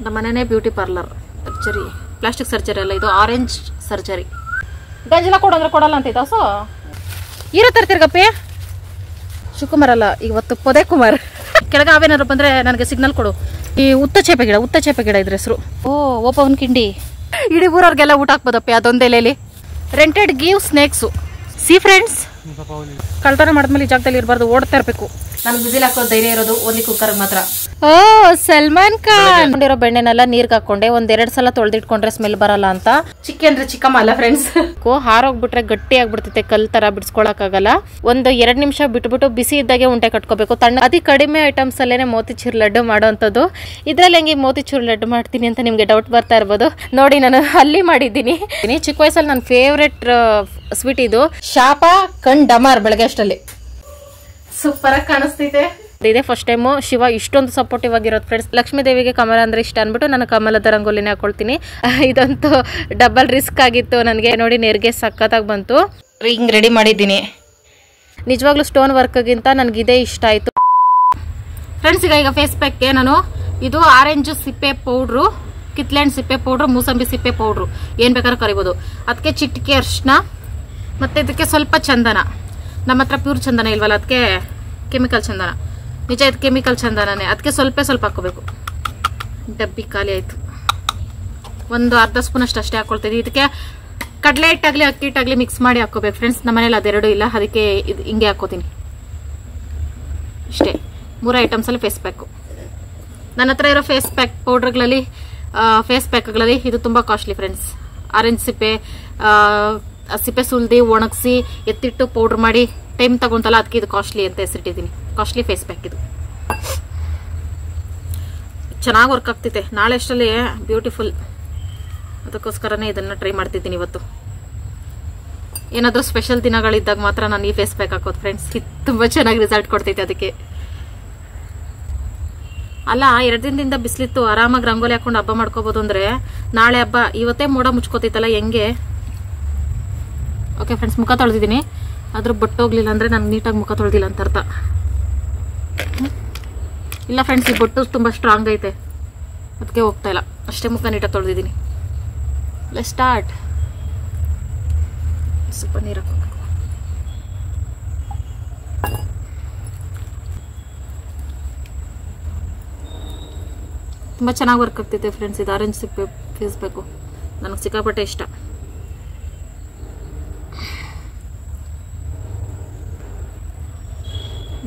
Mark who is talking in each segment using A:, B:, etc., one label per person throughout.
A: ನಮ್ಮನೆ beauty parlour surgery, plastic surgery ಅಲ್ಲ, ಇದು ಆರೆಂಜ್ ಸರ್ಜರಿ. ಗಂಜಲ ಕೊಡೋದ್ರೆ ಕೊಡಲ್ಲ ಅಂತ ಸೊ ಇರೋ ತರ್ತಿರ್ಗಪ್ಪಿ. ಶಿವಕುಮಾರ್ ಅಲ್ಲ, ಇವತ್ತು ಪೊದೆ ಕುಮಾರ್. ಕೆಳಗೆ ಅವೇನಾದ್ರು ಬಂದ್ರೆ ನನಗೆ ಸಿಗ್ನಲ್ ಕೊಡು. ಈ ಉತ್ತ ಚೇಪೆ ಗಿಡ ಇದ್ರ ಹೆಸರು. ಓಪನ್ ಕಿಂಡಿ. ಇಡೀ ಊರವ್ರಿಗೆಲ್ಲ ಊಟ ಹಾಕ್ಬೋದಪ್ಪಿ ಅದೊಂದು ಎಲೆಯಲ್ಲಿ. Rented give snakes. See friends, ಕಳ್ತನ ಮಾಡಿದ್ಮೇಲೆ ಈ ಜಾಗದಲ್ಲಿ ಇರಬಾರ್ದು, ಓಡ್ತಾ ಇರಬೇಕು. ನನ್ಗೆ ಬಿಸಿಲ್ ಹಾಕೋದು ಧೈರ್ಯ ಇರೋದು ಓನ್ಲಿ ಕುಕ್ಕರ್ ಮಾತ್ರ. ಸಲ್ಮಾನ್ ಖಾನ್ ಕೊಂಡಿರೋ ಬೆಣ್ಣೆನೆಲ್ಲ ನೀರ್ಗೆ ಹಾಕೊಂಡೆ, 1-2 ಸಲ ತೊಳೆದಿಟ್ಕೊಂಡ್ರೆ ಸ್ಮೆಲ್ ಬರಲ್ಲ ಅಂತ. ಚಿಕ್ಕಿ ಅಂದ್ರೆ ಚಿಕ್ಕಮ್ಮ ಅಲ್ಲ ಫ್ರೆಂಡ್ಸ್. ಹಾರೋಗ್ಬಿಟ್ರೆ ಗಟ್ಟಿ ಆಗ್ಬಿಡ್ತೈತೆ, ಕಲ್ ತರ ಬಿಡಿಸ್ಕೊಳಕ್ ಆಗಲ್ಲ. 1-2 ನಿಮಿಷ ಬಿಟ್ಬಿಟ್ಟು ಬಿಸಿ ಇದ್ದಾಗೆ ಉಂಟೆ ಕಟ್ಕೋಬೇಕು. ಅತಿ ಕಡಿಮೆ ಐಟಮ್ಸ್ ಅಲ್ಲೇನೆ ಮೋತಿಚೂರ್ ಲಡ್ಡು ಮಾಡೋಂಥದ್ದು. ಇದ್ರಲ್ಲಿ ಹೆಂಗೆ ಮೋತಿಚೂರ್ ಲಡ್ಡು ಮಾಡ್ತೀನಿ ಅಂತ ನಿಮ್ಗೆ ಡೌಟ್ ಬರ್ತಾ ಇರ್ಬೋದು. ನೋಡಿ, ನಾನು ಅಲ್ಲಿ ಮಾಡಿದ್ದೀನಿ. ಚಿಕ್ಕ ವಯಸ್ಸಲ್ಲಿ ನನ್ನ ಫೇವ್ರೆಟ್ ಸ್ವೀಟ್ ಇದು. ಶಾಪ ಕಣ್ ಡಮಾರ್ ಬೆಳಗ್ಗೆ ಅಷ್ಟಲ್ಲಿ ಸೂಪರ್ ಆಗಿ ಕಾಣಿಸ್ತೈತೆ. ಇದೇ ಫಸ್ಟ್ ಟೈಮು ಶಿವ ಇಷ್ಟೊಂದು ಸಪೋರ್ಟಿವ್ ಆಗಿರೋದು ಫ್ರೆಂಡ್ಸ್. ಲಕ್ಷ್ಮೀ ದೇವಿಗೆ ಕಮಲ ಅಂದ್ರೆ ಇಷ್ಟ ಅಂದ್ಬಿಟ್ಟು ನಾನು ಕಮಲದ ರಂಗೋಲಿನೇ ಹಾಕೊಳ್ತೀನಿ. ಇದಂತೂ ಡಬಲ್ ರಿಸ್ಕ್ ಆಗಿತ್ತು ನನಗೆ. ನೋಡಿ, ನೆರಿಗೆ ಸಖತ್ತಾಗಿ ಬಂತು. ಹಿಂಗ್ ರೆಡಿ ಮಾಡಿದ್ದೀನಿ. ನಿಜವಾಗ್ಲೂ ಸ್ಟೋನ್ ವರ್ಕ್ಗಿಂತ ನನಗೆ ಇದೇ ಇಷ್ಟ ಆಯ್ತು ಫ್ರೆಂಡ್ಸ್. ಈಗ ಫೇಸ್ ಪ್ಯಾಕ್ಗೆ ನಾನು ಇದು ಆರೆಂಜ್ ಸಿಪ್ಪೆ ಪೌಡ್ರು, ಕಿತ್ಲೆಹಣ್ಣು ಸಿಪ್ಪೆ ಪೌಡ್ರು, ಮೂಸಂಬಿ ಸಿಪ್ಪೆ ಪೌಡ್ರು, ಏನ್ ಬೇಕಾದ್ರೂ ಕರಿಬೋದು. ಅದಕ್ಕೆ ಚಿಟಿಕೆ ಅರ್ಶಿನ, ಮತ್ತೆ ಇದಕ್ಕೆ ಸ್ವಲ್ಪ ಚಂದನ. ನಮ್ಮ ಹತ್ರ ಪ್ಯೂರ್ ಚಂದನ ಇಲ್ವಲ್ಲ, ಅದಕ್ಕೆ ಕೆಮಿಕಲ್ ಚಂದನ. ನಿಜ ಇದು ಕೆಮಿಕಲ್ ಚಂದನನೇ, ಅದಕ್ಕೆ ಸ್ವಲ್ಪ ಹಾಕೋಬೇಕು. ಡಬ್ಬಿ ಖಾಲಿ ಆಯ್ತು. ಒಂದು ಅರ್ಧ ಸ್ಪೂನ್ ಅಷ್ಟೇ ಹಾಕೊಳ್ತಿದ್ವಿ. ಇದಕ್ಕೆ ಕಡಲೆ ಹಿಟ್ಟಾಗ್ಲಿ ಅಕ್ಕಿ ಹಿಟ್ಟಾಗ್ಲಿ ಮಿಕ್ಸ್ ಮಾಡಿ ಹಾಕೋಬೇಕು ಫ್ರೆಂಡ್ಸ್. ನಮ್ಮನೇಲಿ ಅದೆರಡು ಇಲ್ಲ, ಅದಕ್ಕೆ ಇದು ಹಿಂಗೆ ಹಾಕೋತೀನಿ ಅಷ್ಟೇ. 3 ಐಟಮ್ಸ್ ಅಲ್ಲಿ ಫೇಸ್ ಪ್ಯಾಕು. ನನ್ನ ಹತ್ರ ಇರೋ ಫೇಸ್ ಪ್ಯಾಕ್ಗಳಲ್ಲಿ ಇದು ತುಂಬಾ ಕಾಸ್ಟ್ಲಿ ಫ್ರೆಂಡ್ಸ್. ಆರೆಂಜ್ ಸಿಪ್ಪೆ ಸುಲ್ದಿ ಒಣಗಿಸಿ ಎತ್ತಿಟ್ಟು ಪೌಡರ್ ಮಾಡಿ ಟೈಮ್ ತಗೊಂತಲ್ಲ, ಅದಕ್ಕೆ ಇದು ಕಾಸ್ಟ್ಲಿ ಅಂತ ಹೆಸರಿಟ್ಟಿದ್ದೀನಿ. ಕಾಸ್ಟ್ಲಿ ಫೇಸ್ ಪ್ಯಾಕ್ ಇದು. ಚೆನ್ನಾಗಿ ವರ್ಕ್ ಆಗ್ತಿದೆ. ನಾಳೆ ಅಷ್ಟರಲ್ಲಿ ಬ್ಯೂಟಿಫುಲ್. ಅದಕ್ಕೋಸ್ಕರನೇ ಇದನ್ನ ಟ್ರೈ ಮಾಡ್ತಿದ್ದೀನಿ ಇವತ್ತು. ಏನಾದರೂ ಸ್ಪೆಷಲ್ ದಿನಗಳಿದ್ದಾಗ ಮಾತ್ರ ನಾನು ಈ ಫೇಸ್ ಪ್ಯಾಕ್ ಹಾಕೋದು ಫ್ರೆಂಡ್ಸ್. ಇದು ತುಂಬಾ ಚೆನ್ನಾಗಿ ರಿಸಲ್ಟ್ ಕೊಡ್ತೈತೆ. ಅದಕ್ಕೆ ಅಲ್ಲ, 2 ದಿನದಿಂದ ಬಿಸಿಲಿತ್ತು, ಆರಾಮಾಗಿ ರಂಗೋಲಿ ಹಾಕೊಂಡು ಹಬ್ಬ ಮಾಡ್ಕೋಬಹುದು. ಅಂದ್ರೆ ನಾಳೆ ಹಬ್ಬ, ಇವತ್ತೇ ಮೋಡ ಮುಚ್ಕೋತೈತಲ್ಲ ಹೆಂಗೆ. ಓಕೆ ಫ್ರೆಂಡ್ಸ್, ಮುಖ ತೊಳೆದಿದ್ದೀನಿ. ಆದ್ರೂ ಬೊಟ್ಟೋಗ್ಲಿಲ್ಲ ಅಂದ್ರೆ ನಾನು ನೀಟಾಗಿ ಮುಖ ತೊಳೆದಿಲ್ಲ ಅಂತ ಅರ್ಥ. ಇಲ್ಲ ಫ್ರೆಂಡ್ಸ್, ಈ ಬೊಟ್ಟು ತುಂಬಾ ಸ್ಟ್ರಾಂಗ್ ಐತೆ, ಅದಕ್ಕೆ ಹೋಗ್ತಾ ಇಲ್ಲ. ಅಷ್ಟೇ ಮುಖ ನೀಟಾಗಿ ತೊಳೆದಿದ್ದೀನಿ. Let's start. ಸ್ವಲ್ಪ ನೀರು ಹಾಕೋಬೇಕು. ತುಂಬಾ ಚೆನ್ನಾಗಿ ವರ್ಕ್ ಆಗ್ತೈತೆ ಫ್ರೆಂಡ್ಸ್. ಇದು ಆರೆಂಜ್ ಸಿಪ್ಪೆ ಫೇಸ್ ಬೇಕು, ನನಗೆ ಸಿಕ್ಕಾಪಟ್ಟೆ ಇಷ್ಟ.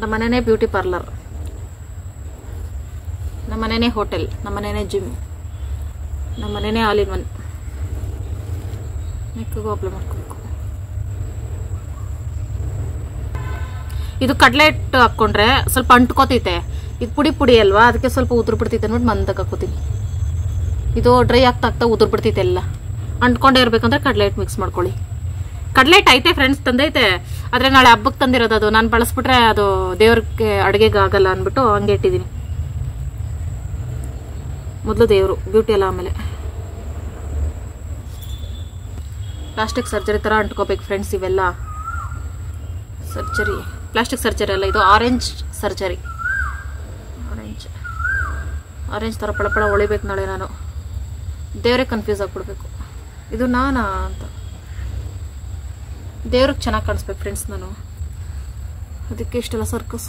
A: ನಮ್ಮನೆ ಬ್ಯೂಟಿ ಪಾರ್ಲರ್, ನಮ್ಮನೆ ಹೋಟೆಲ್, ನಮ್ಮನೆ ಜಿಮ್, ನಮ್ಮನೆ ಆಲ್ ಇನ್ ಒನ್. ನೆಕ್ಕಿಗೂ ಅಪ್ಲೈ ಮಾಡ್ಕೋಬೇಕು. ಇದು ಕಡಲೆ ಹಿಟ್ಟು ಹಾಕೊಂಡ್ರೆ ಸ್ವಲ್ಪ ಅಂಟ್ಕೋತೈತೆ. ಇದು ಪುಡಿ ಅಲ್ವಾ, ಅದಕ್ಕೆ ಸ್ವಲ್ಪ ಉದುರು ಬಿಡ್ತೈತೆ ಅಂದ್ಬಿಟ್ಟು ಮಂದಕ್ಕೆ ಹಾಕೋತೀನಿ. ಇದು ಡ್ರೈ ಆಗ್ತಾ ಉದುರು ಬಿಡ್ತೈತೆ ಎಲ್ಲ. ಅಂಟ್ಕೊಂಡೇ ಇರ್ಬೇಕಂದ್ರೆ ಕಡಲೆ ಹಿಟ್ಟು ಮಿಕ್ಸ್ ಮಾಡ್ಕೊಳ್ಳಿ. ಕಡಲೆ ಹಿಟ್ಟು ಐತೆ ಫ್ರೆಂಡ್ಸ್, ತಂದೈತೆ. ಆದ್ರೆ ನಾಳೆ ಹಬ್ಬಕ್ಕೆ ತಂದಿರೋದು ಅದು. ನಾನು ಬಳಸ್ಬಿಟ್ರೆ ಅದು ದೇವ್ರಿಗೆ ಅಡುಗೆಗೆ ಆಗಲ್ಲ ಅಂದ್ಬಿಟ್ಟು ಹಂಗೆ ಇಟ್ಟಿದ್ದೀನಿ. ಮೊದಲು ದೇವರು, ಬ್ಯೂಟಿ ಎಲ್ಲ ಆಮೇಲೆ. ಪ್ಲಾಸ್ಟಿಕ್ ಸರ್ಜರಿ ತರ ಅಂಟ್ಕೋಬೇಕು ಫ್ರೆಂಡ್ಸ್ ಇವೆಲ್ಲ. ಸರ್ಜರಿ, ಪ್ಲಾಸ್ಟಿಕ್ ಸರ್ಜರಿ ಅಲ್ಲ, ಇದು ಆರೆಂಜ್ ಸರ್ಜರಿ. ಆರೆಂಜ್ ತರ ಪಳಪಳ ಹೊಳಿಬೇಕು ನಾಳೆ. ನಾನು ದೇವ್ರೆ ಕನ್ಫ್ಯೂಸ್ ಆಗ್ಬಿಡ್ಬೇಕು, ಇದು ನಾನಾ ಅಂತ. ದೇವ್ರಿಗೆ ಚೆನ್ನಾಗಿ ಕಾಣಿಸ್ಬೇಕು ಫ್ರೆಂಡ್ಸ್ ನಾನು, ಅದಕ್ಕೆ ಇಷ್ಟೆಲ್ಲ ಸರ್ಕಸ್.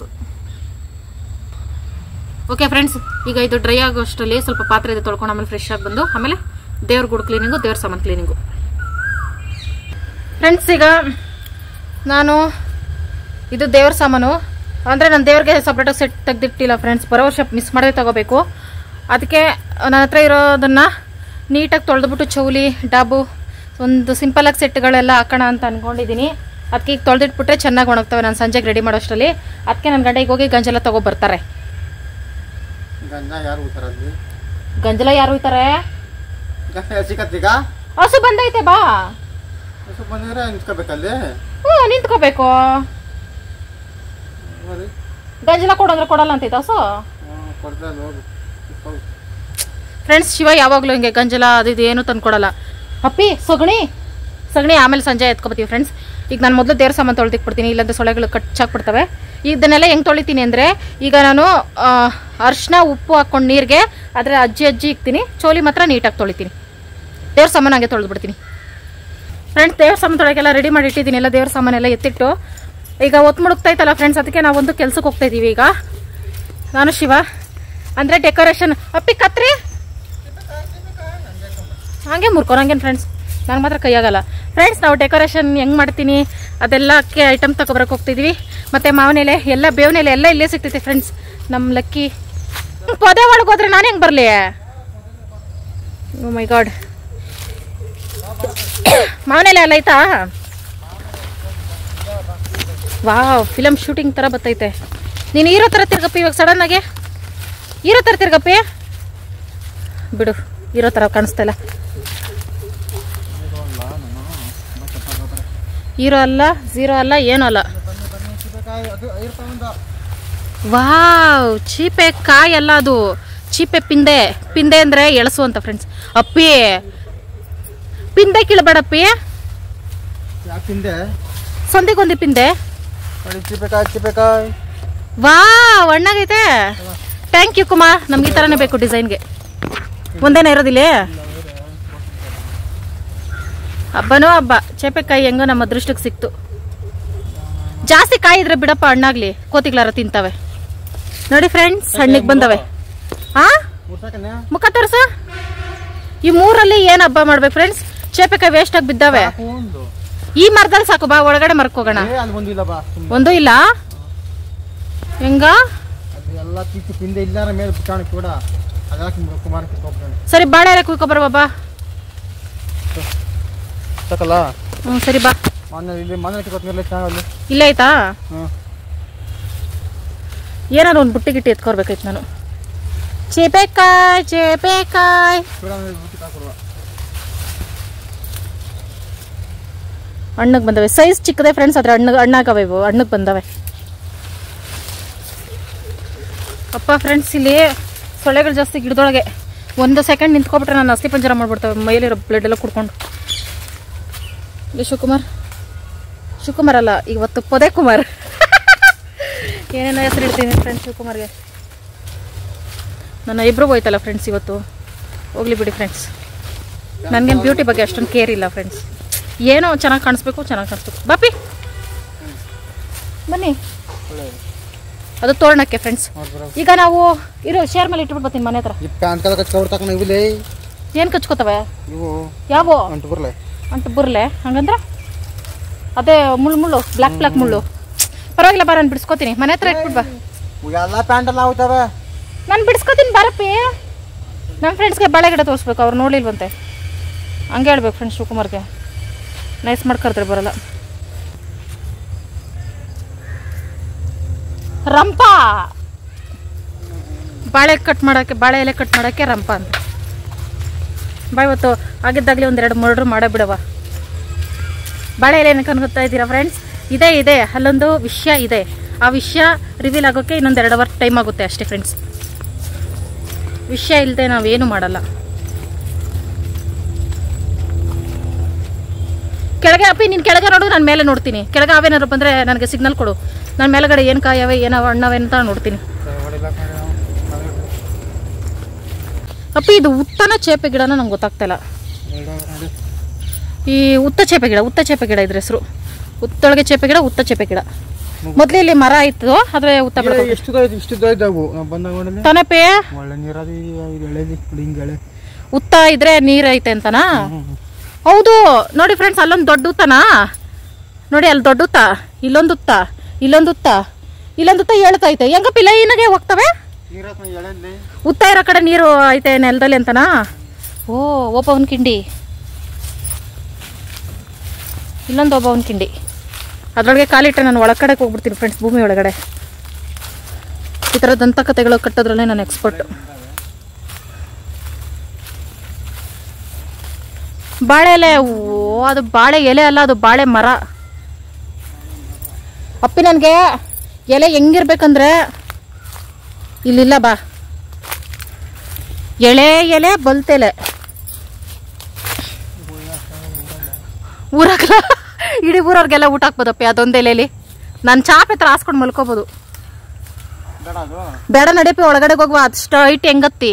A: ಓಕೆ ಫ್ರೆಂಡ್ಸ್, ಈಗ ಇದು ಡ್ರೈ ಆಗೋ ಅಷ್ಟರಲ್ಲಿ ಸ್ವಲ್ಪ ಪಾತ್ರೆ ಇದೆ ತೊಳ್ಕೊಂಡು ಆಮೇಲೆ ಫ್ರೆಶ್ ಆಗಿ ಬಂದು ಆಮೇಲೆ ದೇವ್ರ ಗುಡ್ ಕ್ಲೀನಿಂಗು, ದೇವ್ರ ಸಾಮಾನು ಕ್ಲೀನಿಂಗು. ಫ್ರೆಂಡ್ಸ್, ಈಗ ನಾನು ಇದು ದೇವ್ರ ಸಾಮಾನು ಅಂದರೆ ನಾನು ದೇವ್ರಿಗೆ ಸಪ್ರೇಟಾಗಿ ಸೆಟ್ ತೆಗೆದಿಟ್ಟಿಲ್ಲ ಫ್ರೆಂಡ್ಸ್. ಬರೋ ವರ್ಷ ಮಿಸ್ ಮಾಡದೆ ತಗೋಬೇಕು. ಅದಕ್ಕೆ ನನ್ನ ಹತ್ರ ಇರೋದನ್ನು ನೀಟಾಗಿ ತೊಳೆದ್ಬಿಟ್ಟು ಚೌಲಿ ಡಾಬು ಒಂದು ಸಿಂಪಲಾಗಿ ಸೆಟ್ಗಳೆಲ್ಲ ಹಾಕೋಣ ಅಂತ ಅಂದ್ಕೊಂಡಿದ್ದೀನಿ. ಅದಕ್ಕೆ ಈಗ ತೊಳೆದಿಟ್ಬಿಟ್ರೆ ಚೆನ್ನಾಗಿ ಒಣಗ್ತವೆ. ನಾನು ಸಂಜೆಗೆ ರೆಡಿ ಮಾಡೋ ಅಷ್ಟರಲ್ಲಿ. ಅದಕ್ಕೆ ನನ್ನ ಗಂಡ ಈಗ ಹೋಗಿ ಗಂಜಲ ತಗೊಬರ್ತಾರೆ. ಗಂಜಲ ಯಾರು ಹೋಯ್ತಾರೆ? ಹಸು ಬಂದೈತೆ, ಬಾ. ನಿಂತ್ಕೋಬೇಕು. ಗಂಜಲ ಕೊಡೋದ್ರೆ ಕೊಡಲ್ಲ ಅಂತೈತೆ ಹಸು. ಫ್ರೆಂಡ್ಸ್, ಶಿವ ಯಾವಾಗಲೂ ಹಿಂಗೆ ಗಂಜಲ ಅದು ಇದು ಏನು ತಂದು ಕೊಡಲ್ಲ. ಅಪ್ಪಿ ಸಗಣಿ ಆಮೇಲೆ ಸಂಜೆ ಎತ್ಕೊಬತ್ತೀವಿ ಫ್ರೆಂಡ್ಸ್. ಈಗ ನಾನು ಮೊದಲು ದೇವ್ರ ಸಾಮಾನು ತೊಳೆದಿಕ್ಬಿಡ್ತೀನಿ, ಇಲ್ಲಾಂದ್ರೆ ಸೊಳ್ಳೆಗಳು ಕಚ್ಚಾಕ್ಬಿಡ್ತವೆ. ಇದನ್ನೆಲ್ಲ ಹೆಂಗೆ ತೊಳಿತೀನಿ ಅಂದರೆ, ಈಗ ನಾನು ಅರಿಶಿನ ಉಪ್ಪು ಹಾಕ್ಕೊಂಡು ನೀರಿಗೆ ಆದರೆ ಅಜ್ಜಿ ಇಕ್ತೀನಿ, ಚೋಲಿ ಮಾತ್ರ ನೀಟಾಗಿ ತೊಳಿತೀನಿ. ದೇವ್ರ ಸಾಮಾನು ಹಂಗೆ ತೊಳೆದ್ಬಿಡ್ತೀನಿ ಫ್ರೆಂಡ್ಸ್. ದೇವ್ರ ಸಾಮಾನು ತೊಳಗೆಲ್ಲ ರೆಡಿ ಮಾಡಿ ಇಟ್ಟಿದ್ದೀನಿ, ಎಲ್ಲ ದೇವ್ರ ಸಾಮಾನೆಲ್ಲ ಎತ್ತಿಟ್ಟು ಈಗ ಒತ್ತು ಮುಳುಗ್ತಾಯ್ತಲ್ಲ ಫ್ರೆಂಡ್ಸ್, ಅದಕ್ಕೆ ನಾವು ಒಂದು ಕೆಲ್ಸಕ್ಕೆ ಹೋಗ್ತಾ ಇದ್ದೀವಿ. ಈಗ ನಾನು ಶಿವ ಅಂದರೆ ಡೆಕೋರೇಷನ್. ಅಪ್ಪಿ ಕತ್ರಿ ಹಾಗೆ ಮುರ್ಕೊರಂಗೇನು ಫ್ರೆಂಡ್ಸ್, ನಂಗೆ ಮಾತ್ರ ಕೈಯಾಗಲ್ಲ ಫ್ರೆಂಡ್ಸ್. ನಾವು ಡೆಕೋರೇಷನ್ ಹೆಂಗೆ ಮಾಡ್ತೀನಿ ಅದೆಲ್ಲಕ್ಕೆ ಐಟಮ್ ತಗೊಬರಕ್ಕೆ ಹೋಗ್ತಿದ್ವಿ. ಮತ್ತು ಮಾವಿನ ಎಲೆ ಎಲ್ಲ, ಬೇವಿನ ಎಲೆ ಎಲ್ಲ ಇಲ್ಲೇ ಸಿಗ್ತೈತೆ ಫ್ರೆಂಡ್ಸ್. ನಮ್ಮ ಲಕ್ಕಿ ಪೊದೆ ಒಳಗೆ ಹೋದ್ರೆ ನಾನು ಹೆಂಗೆ ಬರಲಿ? ಓ ಮೈ ಗಾಡ್, ಮಾವಿನ ಎಲೆ ಎಲ್ಲ ಆಯ್ತಾ? ವಾವ್, ಫಿಲಮ್ ಶೂಟಿಂಗ್ ಥರ ಬರ್ತೈತೆ. ನೀನು ಹೀರೋ ಥರ ತಿರ್ಗಪ್ಪಿ ಇವಾಗ ಸಡನ್ನಾಗೆ, ಹೀರೋ ಥರ ತಿರ್ಗಪ್ಪಿ. ಬಿಡು, ಹೀರೋ ಥರ ಕಾಣಿಸ್ತಾ ಇಲ್ಲ. ಹೀರೋ ಅಲ್ಲ, ಝೀರೋ ಅಲ್ಲ, ಏನೂ ಅಲ್ಲ. ವಾವ್, ಚೀಪೆ ಕಾಯಿ ಅಲ್ಲ ಅದು, ಚೀಪೆ ಪಿಂದೆ. ಪಿಂದೆ ಅಂದರೆ ಎಳಸು ಅಂತ ಫ್ರೆಂಡ್ಸ್. ಅಪ್ಪಿ ಪಿಂದೆ ಕೀಳಬೇಡಪ್ಪಿ, ಸಂದಿಗೊಂದಿ ಪಿಂದೆ. ವಾವ್, ಹಣ್ಣಾಗೈತೆ. ಥ್ಯಾಂಕ್ ಯು ಕುಮಾರ್, ನಮ್ಗೆ ಈ ಥರನೇ ಬೇಕು ಡಿಸೈನ್ಗೆ. ಒಂದೇನ ಇರೋದಿಲ್ಲ. ಹಬ್ಬನೋ ಹಬ್ಬ, ಚೇಪೆಕಾಯಿ ಹೆಂಗೋ ನಮ್ಮ ಅದೃಷ್ಟಕ್ಕೆ ಸಿಕ್ತು. ಜಾಸ್ತಿ ಕಾಯಿ ಇದ್ರೆ ಬಿಡಪ್ಪ, ಹಣ್ಣಾಗ್ಲಿ, ಕೋತಿಗಳಾರ ತಿಂತವೆ. ನೋಡಿ ಫ್ರೆಂಡ್ಸ್, ಹಣ್ಣಿಗೆ ಬಂದವೆ. ಮುಖ ತೋರ್ಸ. ಈ ಮೂರಲ್ಲಿ ಏನ್ ಹಬ್ಬ ಮಾಡ್ಬೇಕು ಫ್ರೆಂಡ್ಸ್? ಚೇಪೆಕಾಯಿ ವೇಸ್ಟ್ ಆಗಿ ಬಿದ್ದಾವೆ. ಈ ಮರದಲ್ಲಿ ಸಾಕು, ಬಾ ಒಳಗಡೆ ಮರ್ಕೋಗೋಣ. ಒಂದು ಇಲ್ಲ ಹೆಂಗ? ಸರಿ, ಬಾಳೆ ಎಲೆ ಕುಯ್ಕೊಬರ ಬಾಬಾ. ಸರಿ ಬಾ. ಇಲ್ಲ ಆಯ್ತಾ? ಏನಾದ್ರು ಒಂದು ಬುಟ್ಟಿ ಗಿಟ್ಟಿ ಎತ್ಕೊರ್ಬೇಕಾಯ್ತು ನಾನು. ಚೇಪೆಕಾಯಿ ಚೇಪೆಕಾಯಿ ಹಣ್ಣಕ್ಕೆ ಬಂದವೆ. ಸೈಜ್ ಚಿಕ್ಕದೆ ಫ್ರೆಂಡ್ಸ್, ಅದ್ರ ಹಣ್ಣಾಗವೆ ಇವು, ಹಣ್ಣಕ್ಕೆ ಬಂದವೆ. ಅಪ್ಪ ಫ್ರೆಂಡ್ಸ್, ಇಲ್ಲಿ ಸೊಳ್ಳೆಗಳು ಜಾಸ್ತಿ ಗಿಡದೊಳಗೆ. ಒಂದು ಸೆಕೆಂಡ್ ನಿಂತ್ಕೊಬಿಟ್ರೆ ನಾನು ಅಸ್ಥಿ ಪಂಜರ ಮಾಡ್ಬಿಡ್ತವೆ, ಮೈಲಿರೋ ಬ್ಲಡ್ ಎಲ್ಲ ಕುಡ್ಕೊಂಡು. ಇಲ್ಲಿ ಶಿವಕುಮಾರ್ ಅಲ್ಲ, ಇವತ್ತು ಪೊದೆ ಕುಮಾರ್. ಏನೇನೋ ಹೆಸರು ಇಡ್ತೀನಿ ಫ್ರೆಂಡ್ಸ್ ಶಿವಕುಮಾರ್ಗೆ. ನನ್ನ ಇಬ್ರು ಹೋಯ್ತಲ್ಲ ಫ್ರೆಂಡ್ಸ್ ಇವತ್ತು. ಹೋಗ್ಲಿ ಬಿಡಿ ಫ್ರೆಂಡ್ಸ್, ನನಗೇನು ಬ್ಯೂಟಿ ಬಗ್ಗೆ ಅಷ್ಟೊಂದು ಕೇರ್ ಇಲ್ಲ ಫ್ರೆಂಡ್ಸ್. ಏನೋ ಚೆನ್ನಾಗಿ ಕಾಣಿಸ್ಬೇಕು, ಚೆನ್ನಾಗಿ ಕಾಣಿಸ್ಬೇಕು. ಬಾಪಿ ಬನ್ನಿ, ಅದು ತೋರಣಕ್ಕೆ ಫ್ರೆಂಡ್ಸ್. ಈಗ ನಾವು ಇರೋ ಶೇರ್ ಮೇಲೆ ಇಟ್ಬಿಟ್ಟು ಬರ್ತೀನಿ ಮನೆ ಹತ್ರ. ಏನು ಕಚ್ಕೋತವೆ? ಯಾವ ಅಂಟು ಬುರ್ಲೆ? ಹಂಗಂದ್ರೆ ಅದೇ ಮುಳ್ಳು ಬ್ಲಾಕ್ ಮುಳ್ಳು. ಪರವಾಗಿಲ್ಲ, ಬಾರ ನಾನು ಬಿಡಿಸ್ಕೋತೀನಿ. ಮನೆ ಹತ್ರ ಇಟ್ಬಿಟ್ಟು ಬಾ. ನಾನು ಬಿಡಿಸ್ಕೋತೀನಿ ಬಾರಪ್ಪಿ. ನಮ್ಮ ಫ್ರೆಂಡ್ಸ್ಗೆ ಬಾಳೆ ಗಿಡ ತೋರಿಸ್ಬೇಕು, ಅವ್ರು ನೋಡ್ಲಿಲ್ವಂತೆ. ಹಂಗೆ ಹೇಳ್ಬೇಕು ಫ್ರೆಂಡ್ಸ್ ಶಿವಕುಮಾರ್ಗೆ. ನೈಸ್ ಮಾಡ್ಕರ್ದ್ರೆ ಬರಲ್ಲ. ರಂಪ, ಬಾಳೆ ಎಲೆ ಕಟ್ ಮಾಡೋಕ್ಕೆ ರಂಪ ಅಂತ. ಬಾ, ಇವತ್ತು ಆಗಿದ್ದಾಗಲಿ ಒಂದೆರಡು ಮರ್ಡ್ರ್ ಮಾಡೇ ಬಿಡವ. ಬಾಳೆ ಎಲೆ ಏನಕ್ಕೆ ಅನ್ಕೋತಾ ಇದ್ದೀರಾ ಫ್ರೆಂಡ್ಸ್? ಇದೆ ಅಲ್ಲೊಂದು ವಿಷಯ ಇದೆ. ಆ ವಿಷಯ ರಿವೀಲ್ ಆಗೋಕ್ಕೆ ಇನ್ನೊಂದು 2 ಅವರ್ ಟೈಮ್ ಆಗುತ್ತೆ ಅಷ್ಟೇ ಫ್ರೆಂಡ್ಸ್. ವಿಷಯ ಇಲ್ಲದೆ ನಾವೇನು ಮಾಡಲ್ಲ. ಕೆಳಗೆ ಅಪ್ಪಿ, ನೀನು ಕೆಳಗೆ ನೋಡು, ನಾನು ಮೇಲೆ ನೋಡ್ತೀನಿ. ಕೆಳಗೆ ಅವೇನಾದ್ರು ಬಂದರೆ ನನಗೆ ಸಿಗ್ನಲ್ ಕೊಡು. ನಾನು ಮೇಲುಗಡೆ ಏನು ಕಾಯವೆ ಏನೋ ಹಣ್ಣವೆ ಅಂತ ನೋಡ್ತೀನಿ. ಅಪ್ಪಿ, ಇದು ಉತ್ತನ ಚೇಪೆ ಗಿಡನ ನಂಗೆ ಗೊತ್ತಾಗ್ತಾಯಿಲ್ಲ. ಈ ಉತ್ತ ಚೇಪೆ ಗಿಡ ಇದ್ರ ಹೆಸರು. ಉತ್ತೊಳಗೆ ಚೇಪೆ ಗಿಡ, ಉತ್ತ ಚೇಪೆ ಗಿಡ. ಮೊದಲು ಇಲ್ಲಿ ಮರ ಇತ್ತು, ಆದ್ರೆ ಉತ್ತ ತನಪೆ ಉತ್ತ ಇದ್ರೆ ನೀರ್ ಐತೆ ಅಂತನಾ? ಹೌದು ನೋಡಿ ಫ್ರೆಂಡ್ಸ್, ಅಲ್ಲೊಂದು ದೊಡ್ಡ ಉತ್ತನ ನೋಡಿ, ಅಲ್ಲಿ ದೊಡ್ಡ ಉತ್ತ, ಇಲ್ಲೊಂದು ಉತ್ತ ಹೇಳ್ತೈತೆ. ಹೆಂಗಪ್ಪ ಲೈನಾಗೆ ಹೋಗ್ತವೆ? ಉತ್ತ ಇರೋ ಕಡೆ ನೀರು ಐತೆ ನೆಲದಲ್ಲಿ ಅಂತನಾ? ಓ, ಒಬ್ಬವನ್ ಕಿಂಡಿ, ಇಲ್ಲೊಂದು ಒಬ್ಬವನ್ ಕಿಂಡಿ. ಅದ್ರೊಳಗೆ ಕಾಲಿಟ್ಟರೆ ನಾನು ಒಳಗಡೆಗೆ ಹೋಗ್ಬಿಡ್ತೀನಿ ಫ್ರೆಂಡ್ಸ್, ಭೂಮಿ ಒಳಗಡೆ. ಈ ಥರ ದಂತಕಥೆಗಳು ಕಟ್ಟೋದ್ರಲ್ಲೇ ನಾನು ಎಕ್ಸ್ಪರ್ಟ್. ಬಾಳೆ ಎಲೆ, ಓ ಅದು ಬಾಳೆ ಎಲೆ ಅಲ್ಲ, ಅದು ಬಾಳೆ ಮರ. ಅಪ್ಪಿ, ನನಗೆ ಎಲೆ ಹೆಂಗಿರ್ಬೇಕಂದ್ರೆ ಇಲ್ಲಿಲ್ಲ ಬಾ, ಎಲೆ ಬಲ್ತೆಲೆ ಊರಾಗಲ್ಲ, ಇಡೀ ಊರವ್ರಿಗೆಲ್ಲ ಊಟ ಹಾಕ್ಬೋದಪ್ಪಿ ಅದೊಂದು ಎಲೆಯಲ್ಲಿ. ನಾನು ಚಾಪೆ ಹತ್ರ ಹಾಸ್ಕೊಂಡು ಮಲ್ಕೋಬೋದು. ಬೇಡ ನಡಿಪಿ ಒಳಗಡೆ ಹೋಗುವ ಅಷ್ಟು ಹೈಟ್ ಹೆಂಗತ್ತಿ